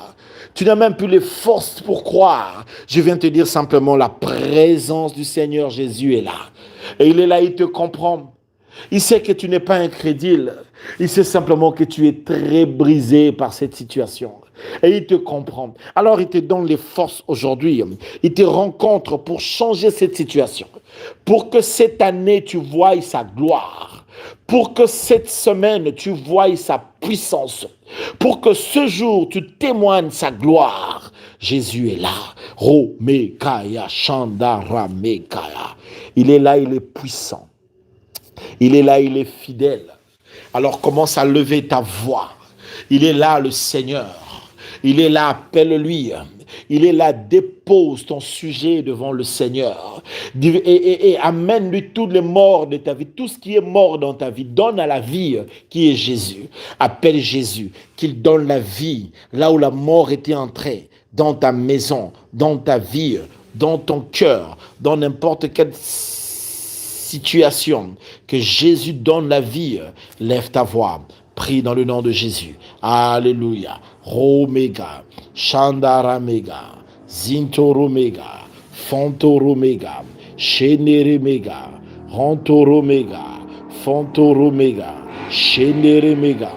[SPEAKER 1] Tu n'as même plus les forces pour croire. Je viens te dire simplement, la présence du Seigneur Jésus est là. Et il est là, il te comprend. Il sait que tu n'es pas incrédule. Il sait simplement que tu es très brisé par cette situation. Et il te comprend. Alors il te donne les forces aujourd'hui. Il te rencontre pour changer cette situation. Pour que cette année, tu voies sa gloire. Pour que cette semaine, tu voies sa puissance. Pour que ce jour, tu témoignes sa gloire. Jésus est là. Romekaya, Chandara, Mekaya. Il est là, il est puissant. Il est là, il est fidèle. Alors commence à lever ta voix. Il est là, le Seigneur. Il est là, appelle-lui. Il est là, dépose ton sujet devant le Seigneur. Et amène-lui toutes les morts de ta vie. Tout ce qui est mort dans ta vie, donne à la vie qui est Jésus. Appelle Jésus, qu'il donne la vie là où la mort était entrée. Dans ta maison, dans ta vie, dans ton cœur, dans n'importe quelle situation. Que Jésus donne la vie. Lève ta voix. Prie dans le nom de Jésus. Alléluia. Romega, Shandaramega, Zintoromega, Fontoromega, Sheneremega, Rontoromega, Fontoromega, Sheneremega,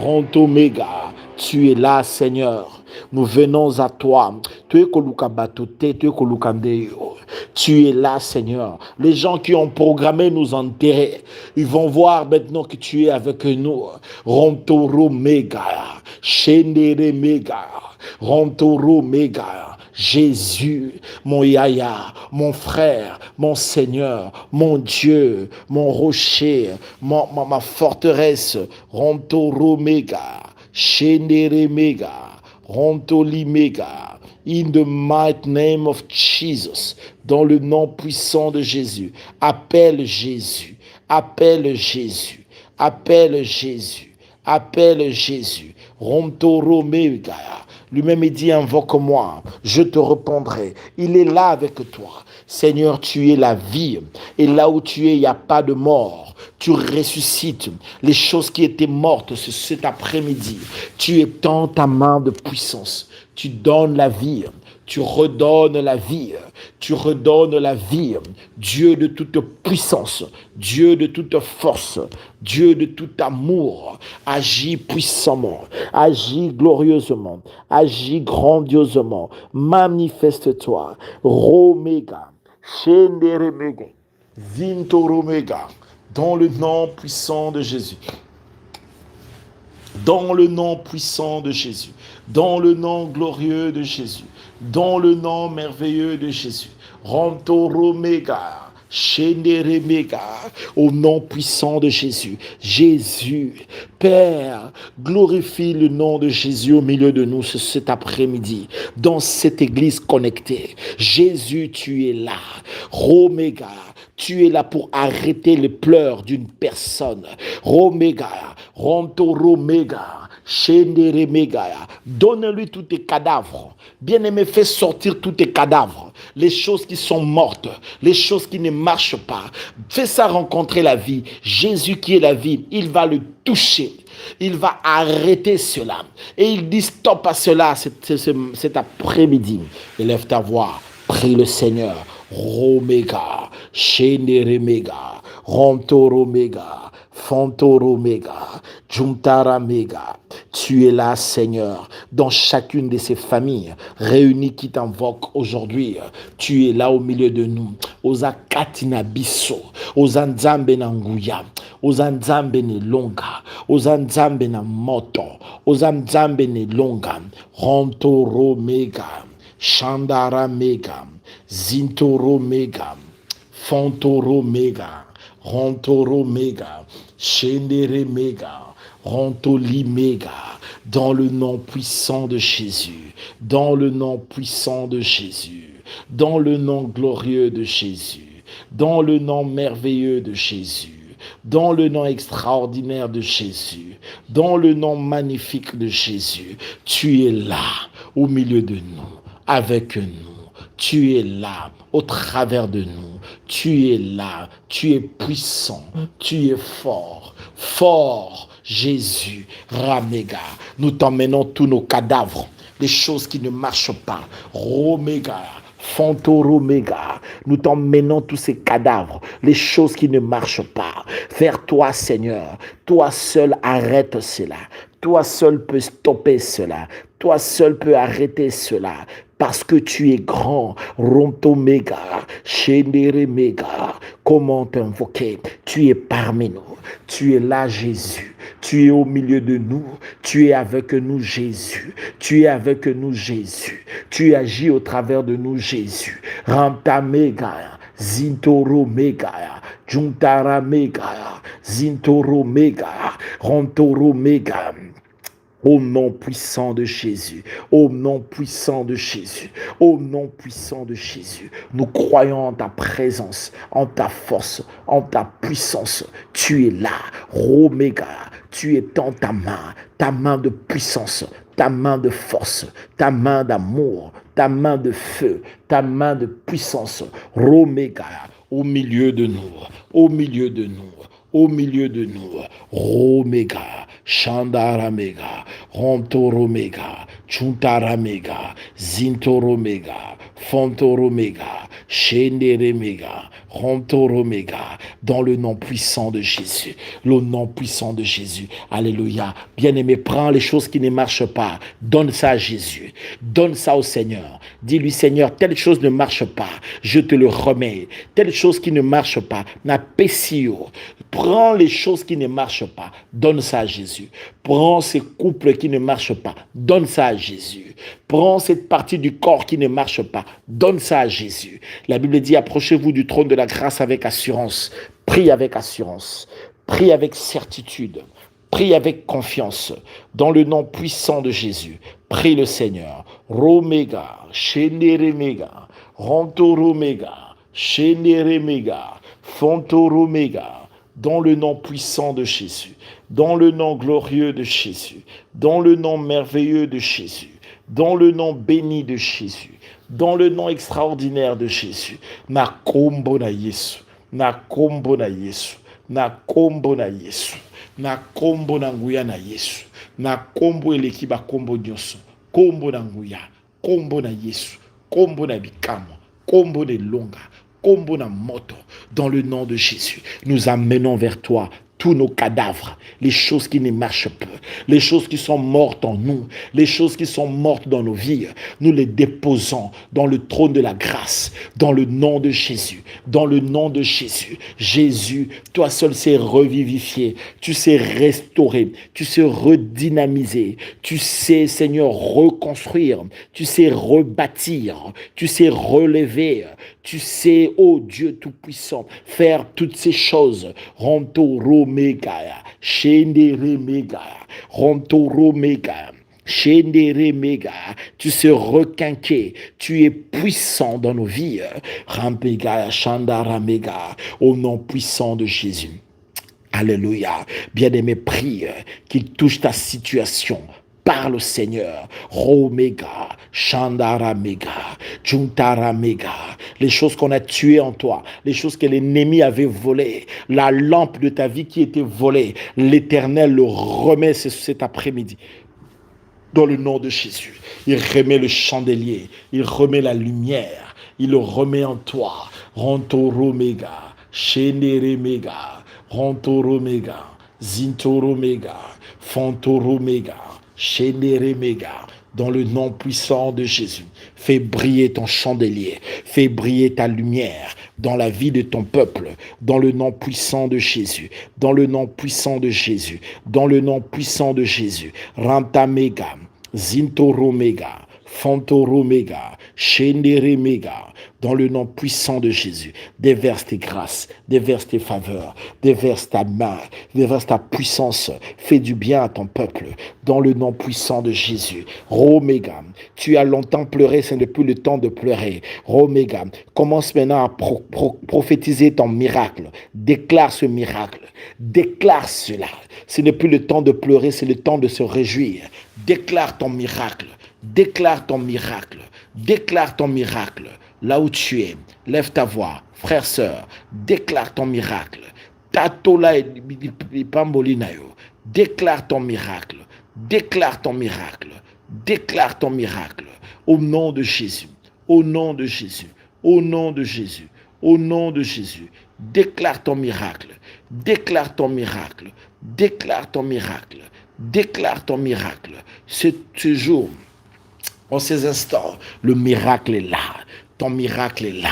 [SPEAKER 1] Rontomega. Tu es là, Seigneur. Nous venons à toi. Tu es Kolukabatote, tu es Kolukandeyo. Tu es là, Seigneur. Les gens qui ont programmé nous enterrer, ils vont voir maintenant que tu es avec nous. Rontoro Mega, Shendere Mega, Rontoro Mega. Jésus, mon Yaya, mon frère, mon Seigneur, mon Dieu, mon rocher, ma forteresse. Rontoro Mega, Shendere Mega, Rontoli Mega. In the mighty name of Jesus, dans le nom puissant de Jésus, appelle Jésus, appelle Jésus, appelle Jésus, appelle Jésus. Romtoro Mega. Lui-même il dit, invoque-moi, je te répondrai. Il est là avec toi. Seigneur, tu es la vie. Et là où tu es, il n'y a pas de mort. Tu ressuscites les choses qui étaient mortes cet après-midi. Tu étends ta main de puissance. Tu donnes la vie. Tu redonnes la vie. Tu redonnes la vie. Dieu de toute puissance. Dieu de toute force. Dieu de tout amour. Agis puissamment. Agis glorieusement. Agis grandiosement. Manifeste-toi. Romega. Shenderemega. Vintoromega. Dans le nom puissant de Jésus. Dans le nom puissant de Jésus. Dans le nom glorieux de Jésus. Dans le nom merveilleux de Jésus. Rantoromega. Shenderemega, au nom puissant de Jésus. Jésus, Père, glorifie le nom de Jésus au milieu de nous cet après-midi, dans cette église connectée. Jésus, tu es là. Romega, tu es là pour arrêter les pleurs d'une personne. Romega, Rontoromega, Shenderemega. Donne-lui tous tes cadavres. Bien-aimé, fais sortir tous tes cadavres. Les choses qui sont mortes, les choses qui ne marchent pas. Fais ça rencontrer la vie. Jésus qui est la vie, il va le toucher. Il va arrêter cela. Et il dit stop à cela cet après-midi. Élève ta voix. Prie le Seigneur. Romega, Shenderemega, Rontoromega, Fontoromega, Juntaramega. Tu es là, Seigneur, dans chacune de ces familles réunies qui t'invoquent aujourd'hui. Tu es là au milieu de nous. Oza katina biso, oza nzambe na nguya, oza nzambe ne longa, oza nzambe na moto, oza nzambe ne longa. Rontoromega, Shandaramega, Zintoromega, Fontoromega, Rontoromega, Shenderemega, Rontolimega, dans le nom puissant de Jésus, dans le nom puissant de Jésus, dans le nom glorieux de Jésus, dans le nom merveilleux de Jésus, dans le nom extraordinaire de Jésus, dans le nom magnifique de Jésus. Tu es là, au milieu de nous, avec nous. Tu es là, au travers de nous. Tu es là, tu es puissant, tu es fort, fort, Jésus, Ramega. Nous t'emmenons tous nos cadavres, les choses qui ne marchent pas. Romega, Fontoromega. Nous t'emmenons tous ces cadavres, les choses qui ne marchent pas. Vers toi, Seigneur. Toi seul arrête cela. Toi seul peux stopper cela. Toi seul peux arrêter cela. Parce que tu es grand, Rontomega, Shenderemega. Comment t'invoquer? Tu es parmi nous. Tu es là, Jésus. Tu es au milieu de nous. Tu es avec nous, Jésus. Tu es avec nous, Jésus. Tu agis au travers de nous, Jésus. Rantamega, Zintoromega, Juntaramega, Zintoromega, Rontoromega. Au nom puissant de Jésus, au nom puissant de Jésus, au nom puissant de Jésus, nous croyons en ta présence, en ta force, en ta puissance. Tu es là, Roméga, tu es dans ta main de puissance, ta main de force, ta main d'amour, ta main de feu, ta main de puissance, Roméga, au milieu de nous, au milieu de nous. Au milieu de nous, Romega, Shandaramega, Rontoromega, Chuntaramega, Zintoromega, Fontoromega, Shenderemega, Rontoromega, dans le nom puissant de Jésus, le nom puissant de Jésus. Alléluia. Bien-aimé, prends les choses qui ne marchent pas, donne ça à Jésus, donne ça au Seigneur. Dis-lui, Seigneur, telle chose ne marche pas, je te le remets. Telle chose qui ne marche pas, n'a pessio. Prends les choses qui ne marchent pas, donne ça à Jésus. Prends ces couples qui ne marchent pas, donne ça à Jésus. Prends cette partie du corps qui ne marche pas, donne ça à Jésus. La Bible dit, approchez-vous du trône de la grâce avec assurance. Prie avec assurance, prie avec certitude, prie avec confiance. Dans le nom puissant de Jésus, prie le Seigneur. Romega, Shenderemega, Rontoromega, Shenderemega, Fontoromega. Dans le nom puissant de Jésus, dans le nom glorieux de Jésus, dans le nom merveilleux de Jésus, dans le nom béni de Jésus, dans le nom extraordinaire de Jésus. Na kombo na Yesu, na kombo na Yesu, na kombo na Yesu, na kombo na nguya na Yesu, na kombo eleki ba kombo nyonso, kombo na nguya, kombo na Yesu, kombo na bikamo, kombo de longa. Kombo na moto, dans le nom de Jésus, nous amenons vers toi tous nos cadavres, les choses qui ne marchent pas, les choses qui sont mortes en nous, les choses qui sont mortes dans nos vies, nous les déposons dans le trône de la grâce, dans le nom de Jésus, dans le nom de Jésus. Jésus, toi seul sais revivifier, tu sais restaurer, tu sais redynamiser, tu sais, Seigneur, reconstruire, tu sais rebâtir, tu sais relever, tu sais, ô Dieu Tout-Puissant, faire toutes ces choses. Rontoromega, Shenderemega, Rontoromega, Shendere Mega, tu sais requinquer, tu es puissant dans nos vies. Rampega, Chandara Mega, au nom puissant de Jésus. Alléluia. Bien-aimé, prie qu'il touche ta situation. Parle au Seigneur. Romega, Chandara Mega, Juntara Mega. Les choses qu'on a tuées en toi, les choses que l'ennemi avait volées, la lampe de ta vie qui était volée, l'Éternel le remet cet après-midi. Dans le nom de Jésus, il remet le chandelier, il remet la lumière, il le remet en toi. Rantoro Mega, Shendere Mega, Rantoro Mega, Zintoro Mega, Fantoro Mega, Shendere Mega. Dans le nom puissant de Jésus, fais briller ton chandelier, fais briller ta lumière dans la vie de ton peuple, dans le nom puissant de Jésus, dans le nom puissant de Jésus, dans le nom puissant de Jésus. Ranta Mega, Zintoro Mega, Fantoro Mega, Shendere Mega, dans le nom puissant de Jésus, déverse tes grâces, déverse tes faveurs, déverse ta main, déverse ta puissance, fais du bien à ton peuple, dans le nom puissant de Jésus. Roméga, tu as longtemps pleuré, ce n'est plus le temps de pleurer. Roméga, commence maintenant à prophétiser ton miracle, déclare ce miracle, déclare cela. Ce n'est plus le temps de pleurer, c'est le temps de se réjouir. Déclare ton miracle, déclare ton miracle, déclare ton miracle. Là où tu es, lève ta voix, frère, sœur, déclare ton miracle. Tatola et Pambolinayo, déclare ton miracle, déclare ton miracle, déclare ton miracle. Au nom de Jésus, au nom de Jésus, au nom de Jésus, au nom de Jésus, déclare ton miracle, déclare ton miracle, déclare ton miracle, déclare ton miracle. Ce jour, en ces instants, le miracle est là. Ton miracle est là.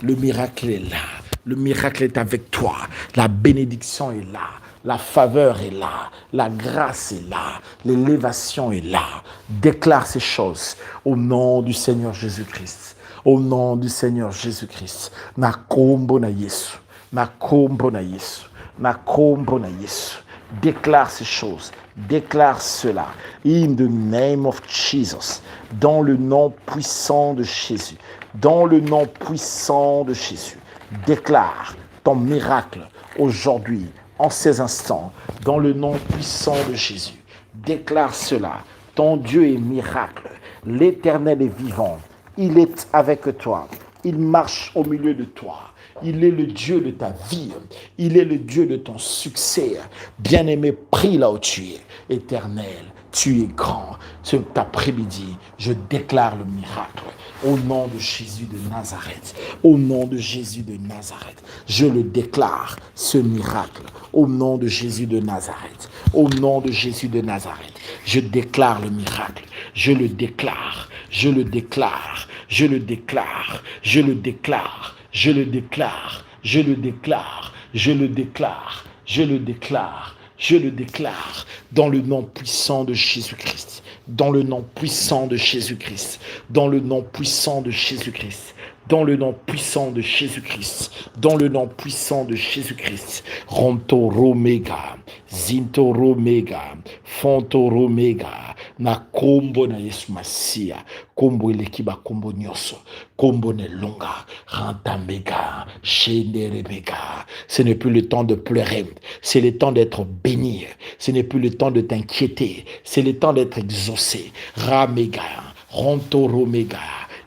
[SPEAKER 1] Le miracle est là. Le miracle est avec toi. La bénédiction est là. La faveur est là. La grâce est là. L'élévation est là. Déclare ces choses au nom du Seigneur Jésus-Christ. Au nom du Seigneur Jésus-Christ. Nakombo na Yesu. Nakombo na Yesu. Nakombo na Yesu. Déclare ces choses. Déclare cela. In the name of Jesus. Dans le nom puissant de Jésus. Dans le nom puissant de Jésus. Déclare ton miracle aujourd'hui, en ces instants. Dans le nom puissant de Jésus. Déclare cela. Ton Dieu est miracle. L'Éternel est vivant. Il est avec toi. Il marche au milieu de toi. Il est le Dieu de ta vie. Il est le Dieu de ton succès. Bien-aimé, prie là où tu es. Éternel, tu es grand. Cet après-midi, je déclare le miracle. Au nom de Jésus de Nazareth. Au nom de Jésus de Nazareth. Je le déclare, ce miracle. Au nom de Jésus de Nazareth. Au nom de Jésus de Nazareth. Je déclare le miracle. Je le déclare. Je le déclare. Je le déclare. Je le déclare. Je le déclare, je le déclare, je le déclare, je le déclare, je le déclare, dans le nom puissant de Jésus-Christ, dans le nom puissant de Jésus-Christ, dans le nom puissant de Jésus-Christ, dans le nom puissant de Jésus-Christ, dans le nom puissant de Jésus-Christ. Rontoro Mega, Zintoro Mega, Fontoro Mega, na kombo na Yesu Masia, kombo elekiba kombo nyoso, kombo ne longa, ranta Mega, Shendere Mega. Ce n'est plus le temps de pleurer, c'est le temps d'être béni, ce n'est plus le temps de t'inquiéter, c'est le temps d'être exaucé. Ramega, Rontoro Mega,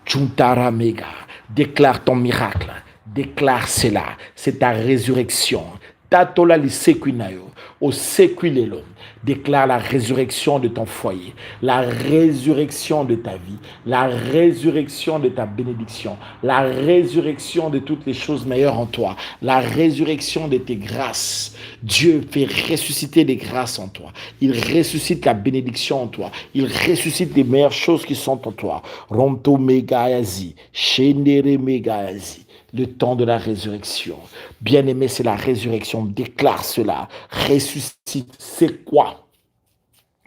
[SPEAKER 1] Chuntara Mega. Déclare ton miracle. Déclare cela. C'est ta résurrection. Tatola li sequinayo. Au sequilelo. Déclare la résurrection de ton foyer. La résurrection de ta vie. La résurrection de ta bénédiction. La résurrection de toutes les choses meilleures en toi. La résurrection de tes grâces. Dieu fait ressusciter les grâces en toi. Il ressuscite la bénédiction en toi. Il ressuscite les meilleures choses qui sont en toi. Ronto megayazi. Shendere megayazi. Le temps de la résurrection. Bien-aimé, c'est la résurrection. Déclare cela. Ressuscite. C'est quoi?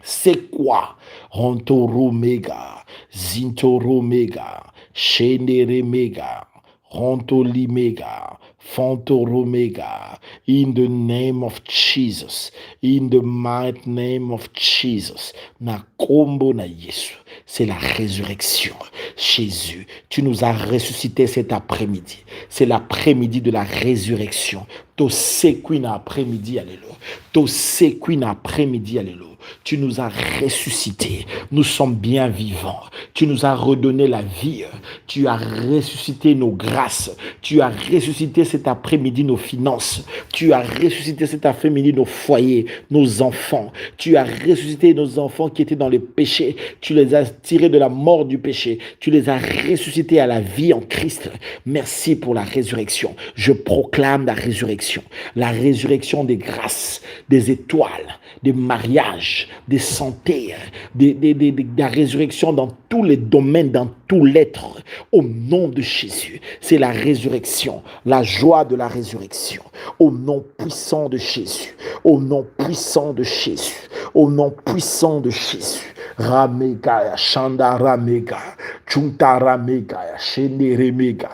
[SPEAKER 1] C'est quoi? Rontoro mega. Zintoro mega. Shendere mega. Rontoli mega. Fontoromega, in the name of Jesus, in the mighty name of Jesus. Na kombo na Yesu, c'est la résurrection. Jésus, tu nous as ressuscité cet après-midi. C'est l'après-midi de la résurrection. To sequina après-midi, alléluia. To sequina après-midi, alléluia. Tu nous as ressuscités. Nous sommes bien vivants. Tu nous as redonné la vie. Tu as ressuscité nos grâces. Tu as ressuscité cet après-midi nos finances. Tu as ressuscité cet après-midi nos foyers, nos enfants. Tu as ressuscité nos enfants qui étaient dans le péché. Tu les as tirés de la mort du péché. Tu les as ressuscités à la vie en Christ. Merci pour la résurrection. Je proclame la résurrection des grâces, des étoiles, des mariages, des santé, de la résurrection dans tous les domaines, dans tout l'être, au nom de Jésus. C'est la résurrection, la joie de la résurrection, au nom puissant de Jésus, au nom puissant de Jésus, au nom puissant de Jésus. Ramega, Shanda Ramega, Chunta Ramega, Shende Remega.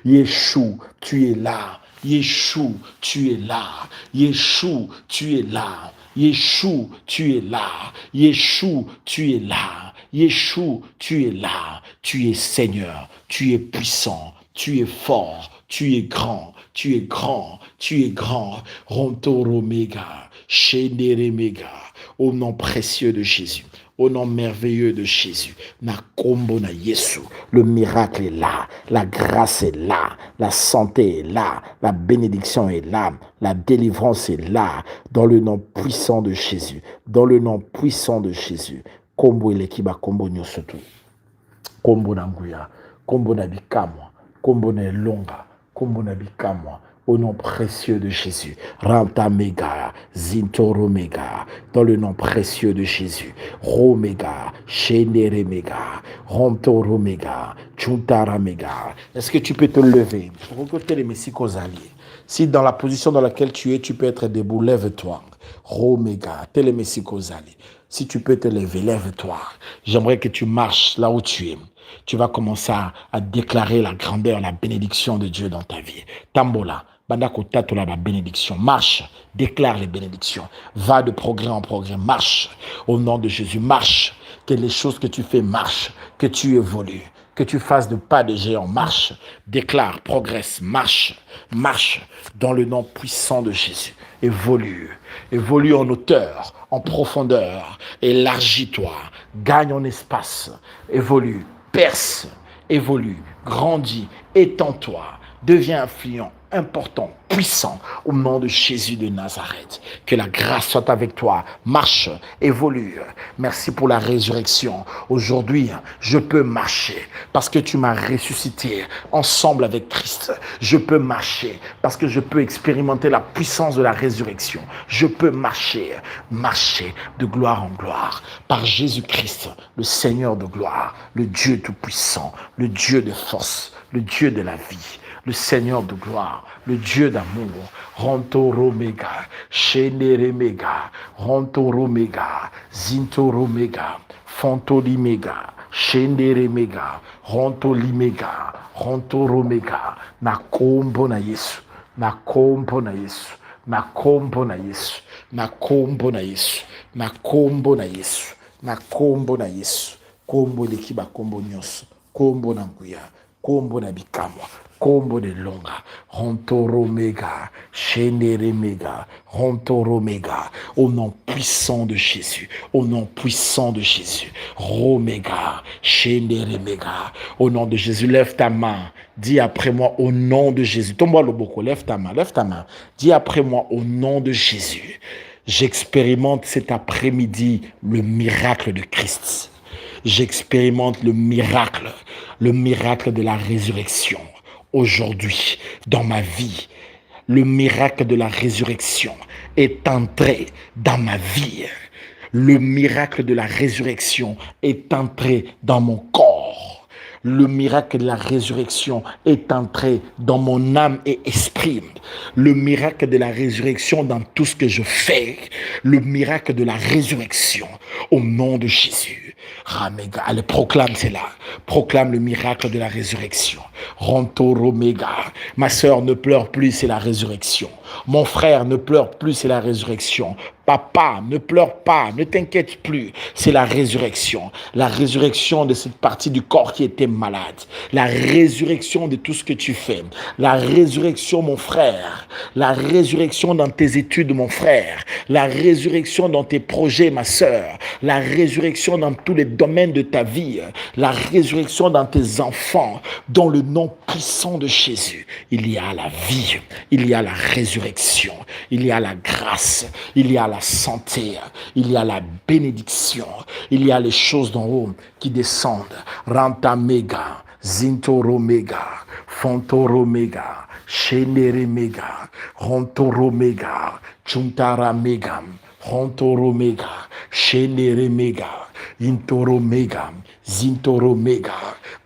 [SPEAKER 1] Yeshua, tu es là. Yeshua, tu es là. Yeshua, tu es là. Yeshua, tu es là. Yeshua, tu es là. Yeshua, tu es là. Tu es Seigneur. Tu es puissant. Tu es fort. Tu es grand. Tu es grand. Tu es grand. Rontoromega. Shenderemega. Au nom précieux de Jésus. Au nom merveilleux de Jésus, na kombo na Yesu, le miracle est là, la grâce est là, la santé est là, la bénédiction est là, la délivrance est là, dans le nom puissant de Jésus, dans le nom puissant de Jésus. Kombo elekiba kombo nyosotu, kombo na nguya, kombo na bikamwa, kombo na longa, kombo na bikamwa. Au nom précieux de Jésus. Rantamega, Zintoromega. Dans le nom précieux de Jésus. Romega, Shenderemega, Rontoromega, Chuntaramega. Est-ce que tu peux te lever? Recoter les messiques aux alliés. Si dans la position dans laquelle tu es, tu peux être debout, lève-toi. Romega, télémessiques alliés. Si tu peux te lever, lève-toi. J'aimerais que tu marches là où tu es. Tu vas commencer à déclarer la grandeur, la bénédiction de Dieu dans ta vie. Tambola. Bandako tatola la bénédiction. Marche, déclare les bénédictions. Va de progrès en progrès. Marche au nom de Jésus. Marche. Que les choses que tu fais marchent. Que tu évolues. Que tu fasses de pas de géant. Marche. Déclare, progresse. Marche. Marche dans le nom puissant de Jésus. Évolue. Évolue en hauteur, en profondeur. Élargis-toi. Gagne en espace. Évolue. Perce. Évolue. Grandis. Étends-toi. Deviens influent, important, puissant, au nom de Jésus de Nazareth. Que la grâce soit avec toi. Marche, évolue. Merci pour la résurrection. Aujourd'hui, je peux marcher parce que tu m'as ressuscité ensemble avec Christ. Je peux marcher parce que je peux expérimenter la puissance de la résurrection. Je peux marcher de gloire en gloire par Jésus-Christ, le Seigneur de gloire, le Dieu tout-puissant, le Dieu de force, le Dieu de la vie. Le Seigneur de gloire, le Dieu d'amour, Rontoromega, Shenderemega, Rontoromega, Zintoromega, Fontolimega, Shenderemega, Rontolimega, Rontoromega, Nakombo na Yesu, Nakombo na Yesu, Nakombo na Yesu, Nakombo na Yesu, Nakombo na Yesu, Nakombo na Yesu, Kombo lekiba kombo nyonso, Kombo na nguya, Kombo na bikamwa, Kombo de longa, Rontoromega, Shenderemega, Rontoromega, au nom puissant de Jésus, au nom puissant de Jésus, Romega, Shenderemega, au nom de Jésus, lève ta main, dis après moi au nom de Jésus, tombe-moi le boko, lève ta main, dis après moi au nom de Jésus, j'expérimente cet après-midi le miracle de Christ. J'expérimente le miracle de la résurrection. Aujourd'hui, dans ma vie, le miracle de la résurrection est entré dans ma vie. Le miracle de la résurrection est entré dans mon corps. Le miracle de la résurrection est entré dans mon âme et esprit. Le miracle de la résurrection dans tout ce que je fais. Le miracle de la résurrection au nom de Jésus. Ramega, allez, proclame cela. Proclame le miracle de la résurrection. Rontoromega. Ma sœur, ne pleure plus, c'est la résurrection. Mon frère, ne pleure plus, c'est la résurrection. Papa, ne pleure pas, ne t'inquiète plus, c'est la résurrection. La résurrection de cette partie du corps qui était malade. La résurrection de tout ce que tu fais. La résurrection, mon frère. La résurrection dans tes études, mon frère. La résurrection dans tes projets, ma sœur. La résurrection dans tous les domaines de ta vie. La résurrection dans tes enfants. Dans le nom puissant de Jésus, il y a la vie, il y a la résurrection, il y a la grâce, il y a la santé, il y a la bénédiction, il y a les choses d'en haut qui descendent. Ranta mega, zintoro mega, fontoro mega, shenere mega, rontoro mega, chuntara mega, rontoro mega, shenere mega, intoro mega, zintoro mega.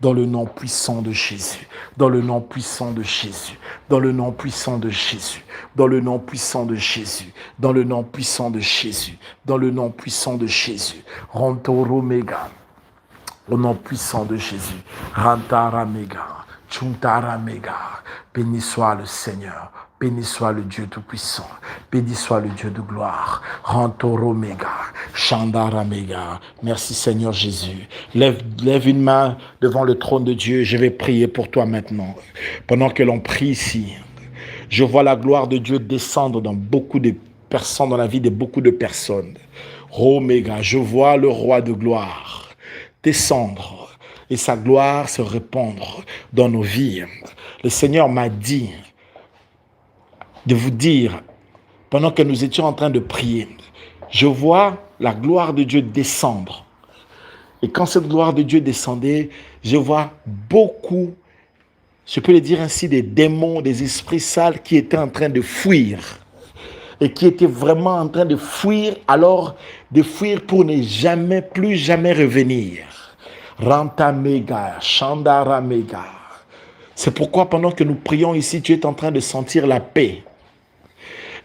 [SPEAKER 1] Dans le nom puissant de Jésus, dans le nom puissant de Jésus, dans le nom puissant de Jésus, dans le nom puissant de Jésus, dans le nom puissant de Jésus, dans le nom puissant de Jésus. Rantoro mega, au nom puissant de Jésus. Rantara mega, chuntara mega. Béni soit le Seigneur. Béni soit le Dieu Tout-Puissant. Béni soit le Dieu de gloire. Rantoro mega, Chandara mega. Merci Seigneur Jésus. Lève une main devant le trône de Dieu. Je vais prier pour toi maintenant. Pendant que l'on prie ici, je vois la gloire de Dieu descendre dans beaucoup de personnes, dans la vie de beaucoup de personnes. Omega, je vois le roi de gloire descendre et sa gloire se répandre dans nos vies. Le Seigneur m'a dit de vous dire, pendant que nous étions en train de prier, je vois la gloire de Dieu descendre. Et quand cette gloire de Dieu descendait, je vois beaucoup, je peux le dire ainsi, des démons, des esprits sales qui étaient en train de fuir. Et qui étaient vraiment en train de fuir, alors de fuir pour ne jamais, plus jamais revenir. Ranta mega, Chandara mega. C'est pourquoi pendant que nous prions ici, tu es en train de sentir la paix.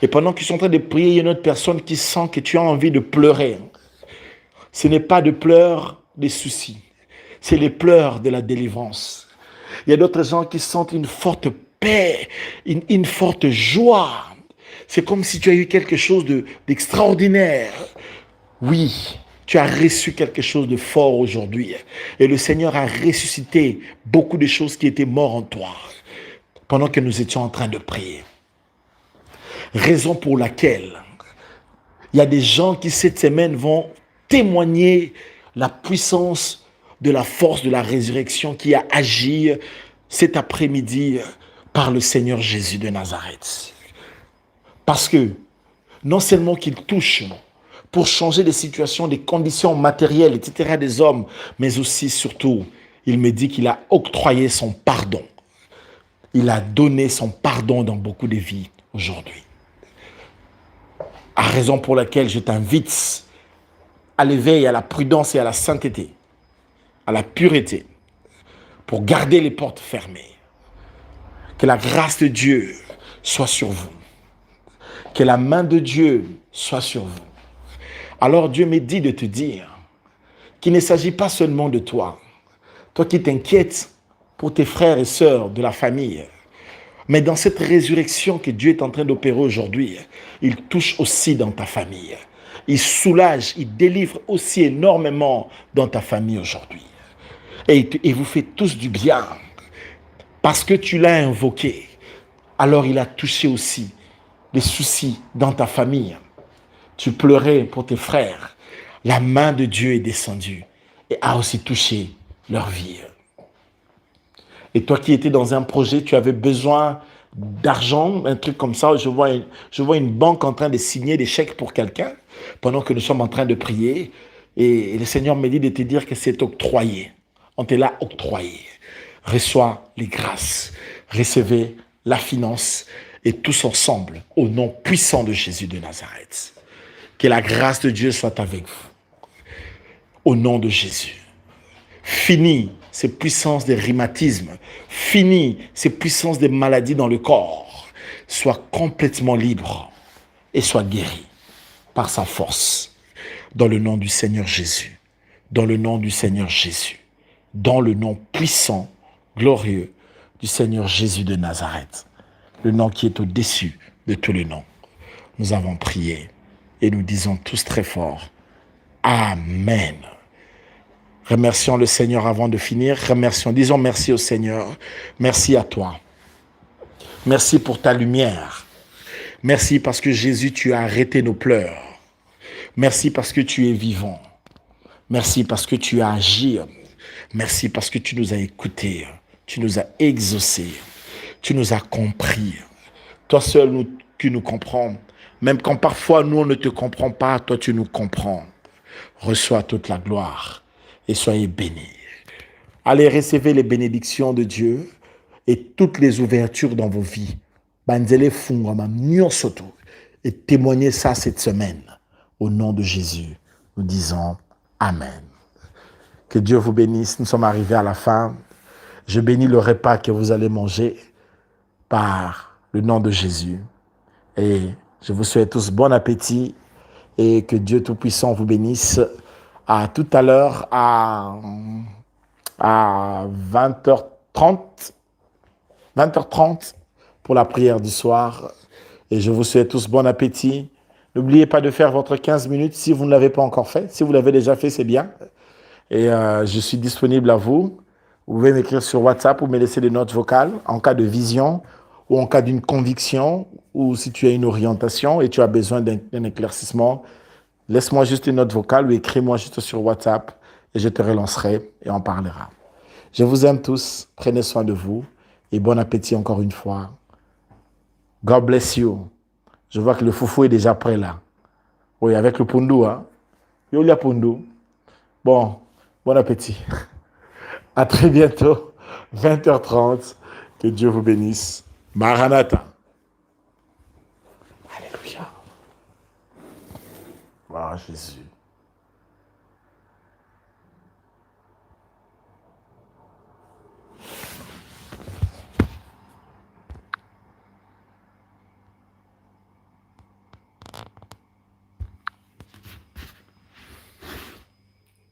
[SPEAKER 1] Et pendant qu'ils sont en train de prier, il y a une autre personne qui sent que tu as envie de pleurer. Ce n'est pas de pleurs des soucis, c'est les pleurs de la délivrance. Il y a d'autres gens qui sentent une forte paix, une forte joie. C'est comme si tu as eu quelque chose d'extraordinaire. Oui, tu as reçu quelque chose de fort aujourd'hui. Et le Seigneur a ressuscité beaucoup de choses qui étaient mortes en toi pendant que nous étions en train de prier. Raison pour laquelle il y a des gens qui cette semaine vont témoigner la puissance de la force de la résurrection qui a agi cet après-midi par le Seigneur Jésus de Nazareth. Parce que non seulement qu'il touche pour changer des situations, des conditions matérielles, etc. des hommes, mais aussi, surtout, il me dit qu'il a octroyé son pardon. Il a donné son pardon dans beaucoup de vies aujourd'hui. À raison pour laquelle je t'invite à l'éveil, à la prudence et à la sainteté, à la pureté, pour garder les portes fermées. Que la grâce de Dieu soit sur vous. Que la main de Dieu soit sur vous. Alors Dieu me dit de te dire qu'il ne s'agit pas seulement de toi, toi qui t'inquiètes pour tes frères et sœurs de la famille, mais dans cette résurrection que Dieu est en train d'opérer aujourd'hui, il touche aussi dans ta famille. Il soulage, il délivre aussi énormément dans ta famille aujourd'hui. Et il vous fait tous du bien parce que tu l'as invoqué. Alors il a touché aussi les soucis dans ta famille. Tu pleurais pour tes frères. La main de Dieu est descendue et a aussi touché leur vie. Et toi qui étais dans un projet, tu avais besoin d'argent, un truc comme ça. Je vois une banque en train de signer des chèques pour quelqu'un pendant que nous sommes en train de prier. Et le Seigneur me dit de te dire que c'est octroyé. On te l'a octroyé. Reçois les grâces. Recevez la finance et tous ensemble, au nom puissant de Jésus de Nazareth. Que la grâce de Dieu soit avec vous. Au nom de Jésus. Fini ces puissances de rhumatisme. Fini ces puissances de maladies dans le corps. Sois complètement libre et sois guéri par sa force. Dans le nom du Seigneur Jésus. dans le nom du Seigneur Jésus, dans le nom puissant, glorieux du Seigneur Jésus de Nazareth, le nom qui est au-dessus de tous les noms. Nous avons prié et nous disons tous très fort, Amen. Remercions le Seigneur avant de finir. Disons merci au Seigneur. Merci à toi. Merci pour ta lumière. Merci parce que Jésus, tu as arrêté nos pleurs. Merci parce que tu es vivant. Merci parce que tu as agi. Merci parce que tu nous as écoutés. Tu nous as exaucés. Tu nous as compris. Toi seul, tu nous comprends. Même quand parfois nous, on ne te comprend pas, toi, tu nous comprends. Reçois toute la gloire et soyez bénis. Allez, recevez les bénédictions de Dieu et toutes les ouvertures dans vos vies. Banzele fungama nyosoto. Et témoignez ça cette semaine. Au nom de Jésus, nous disons Amen. Que Dieu vous bénisse. Nous sommes arrivés à la fin. Je bénis le repas que vous allez manger par le nom de Jésus. Et je vous souhaite tous bon appétit et que Dieu Tout-Puissant vous bénisse. À tout à l'heure à 20h30 pour la prière du soir. Et je vous souhaite tous bon appétit. N'oubliez pas de faire votre 15 minutes si vous ne l'avez pas encore fait. Si vous l'avez déjà fait, c'est bien. Et je suis disponible à vous. Vous pouvez m'écrire sur WhatsApp ou me laisser des notes vocales en cas de vision ou en cas d'une conviction ou si tu as une orientation et tu as besoin d'un éclaircissement. Laisse-moi juste une note vocale ou écris-moi juste sur WhatsApp et je te relancerai et on parlera. Je vous aime tous. Prenez soin de vous et bon appétit encore une fois. God bless you. Je vois que le foufou est déjà prêt là. Oui, avec le pundu. Hein? Yo, le pundu. Bon, bon appétit. À très bientôt, 20h30. Que Dieu vous bénisse. Maranatha. Alléluia. Oh, Jésus.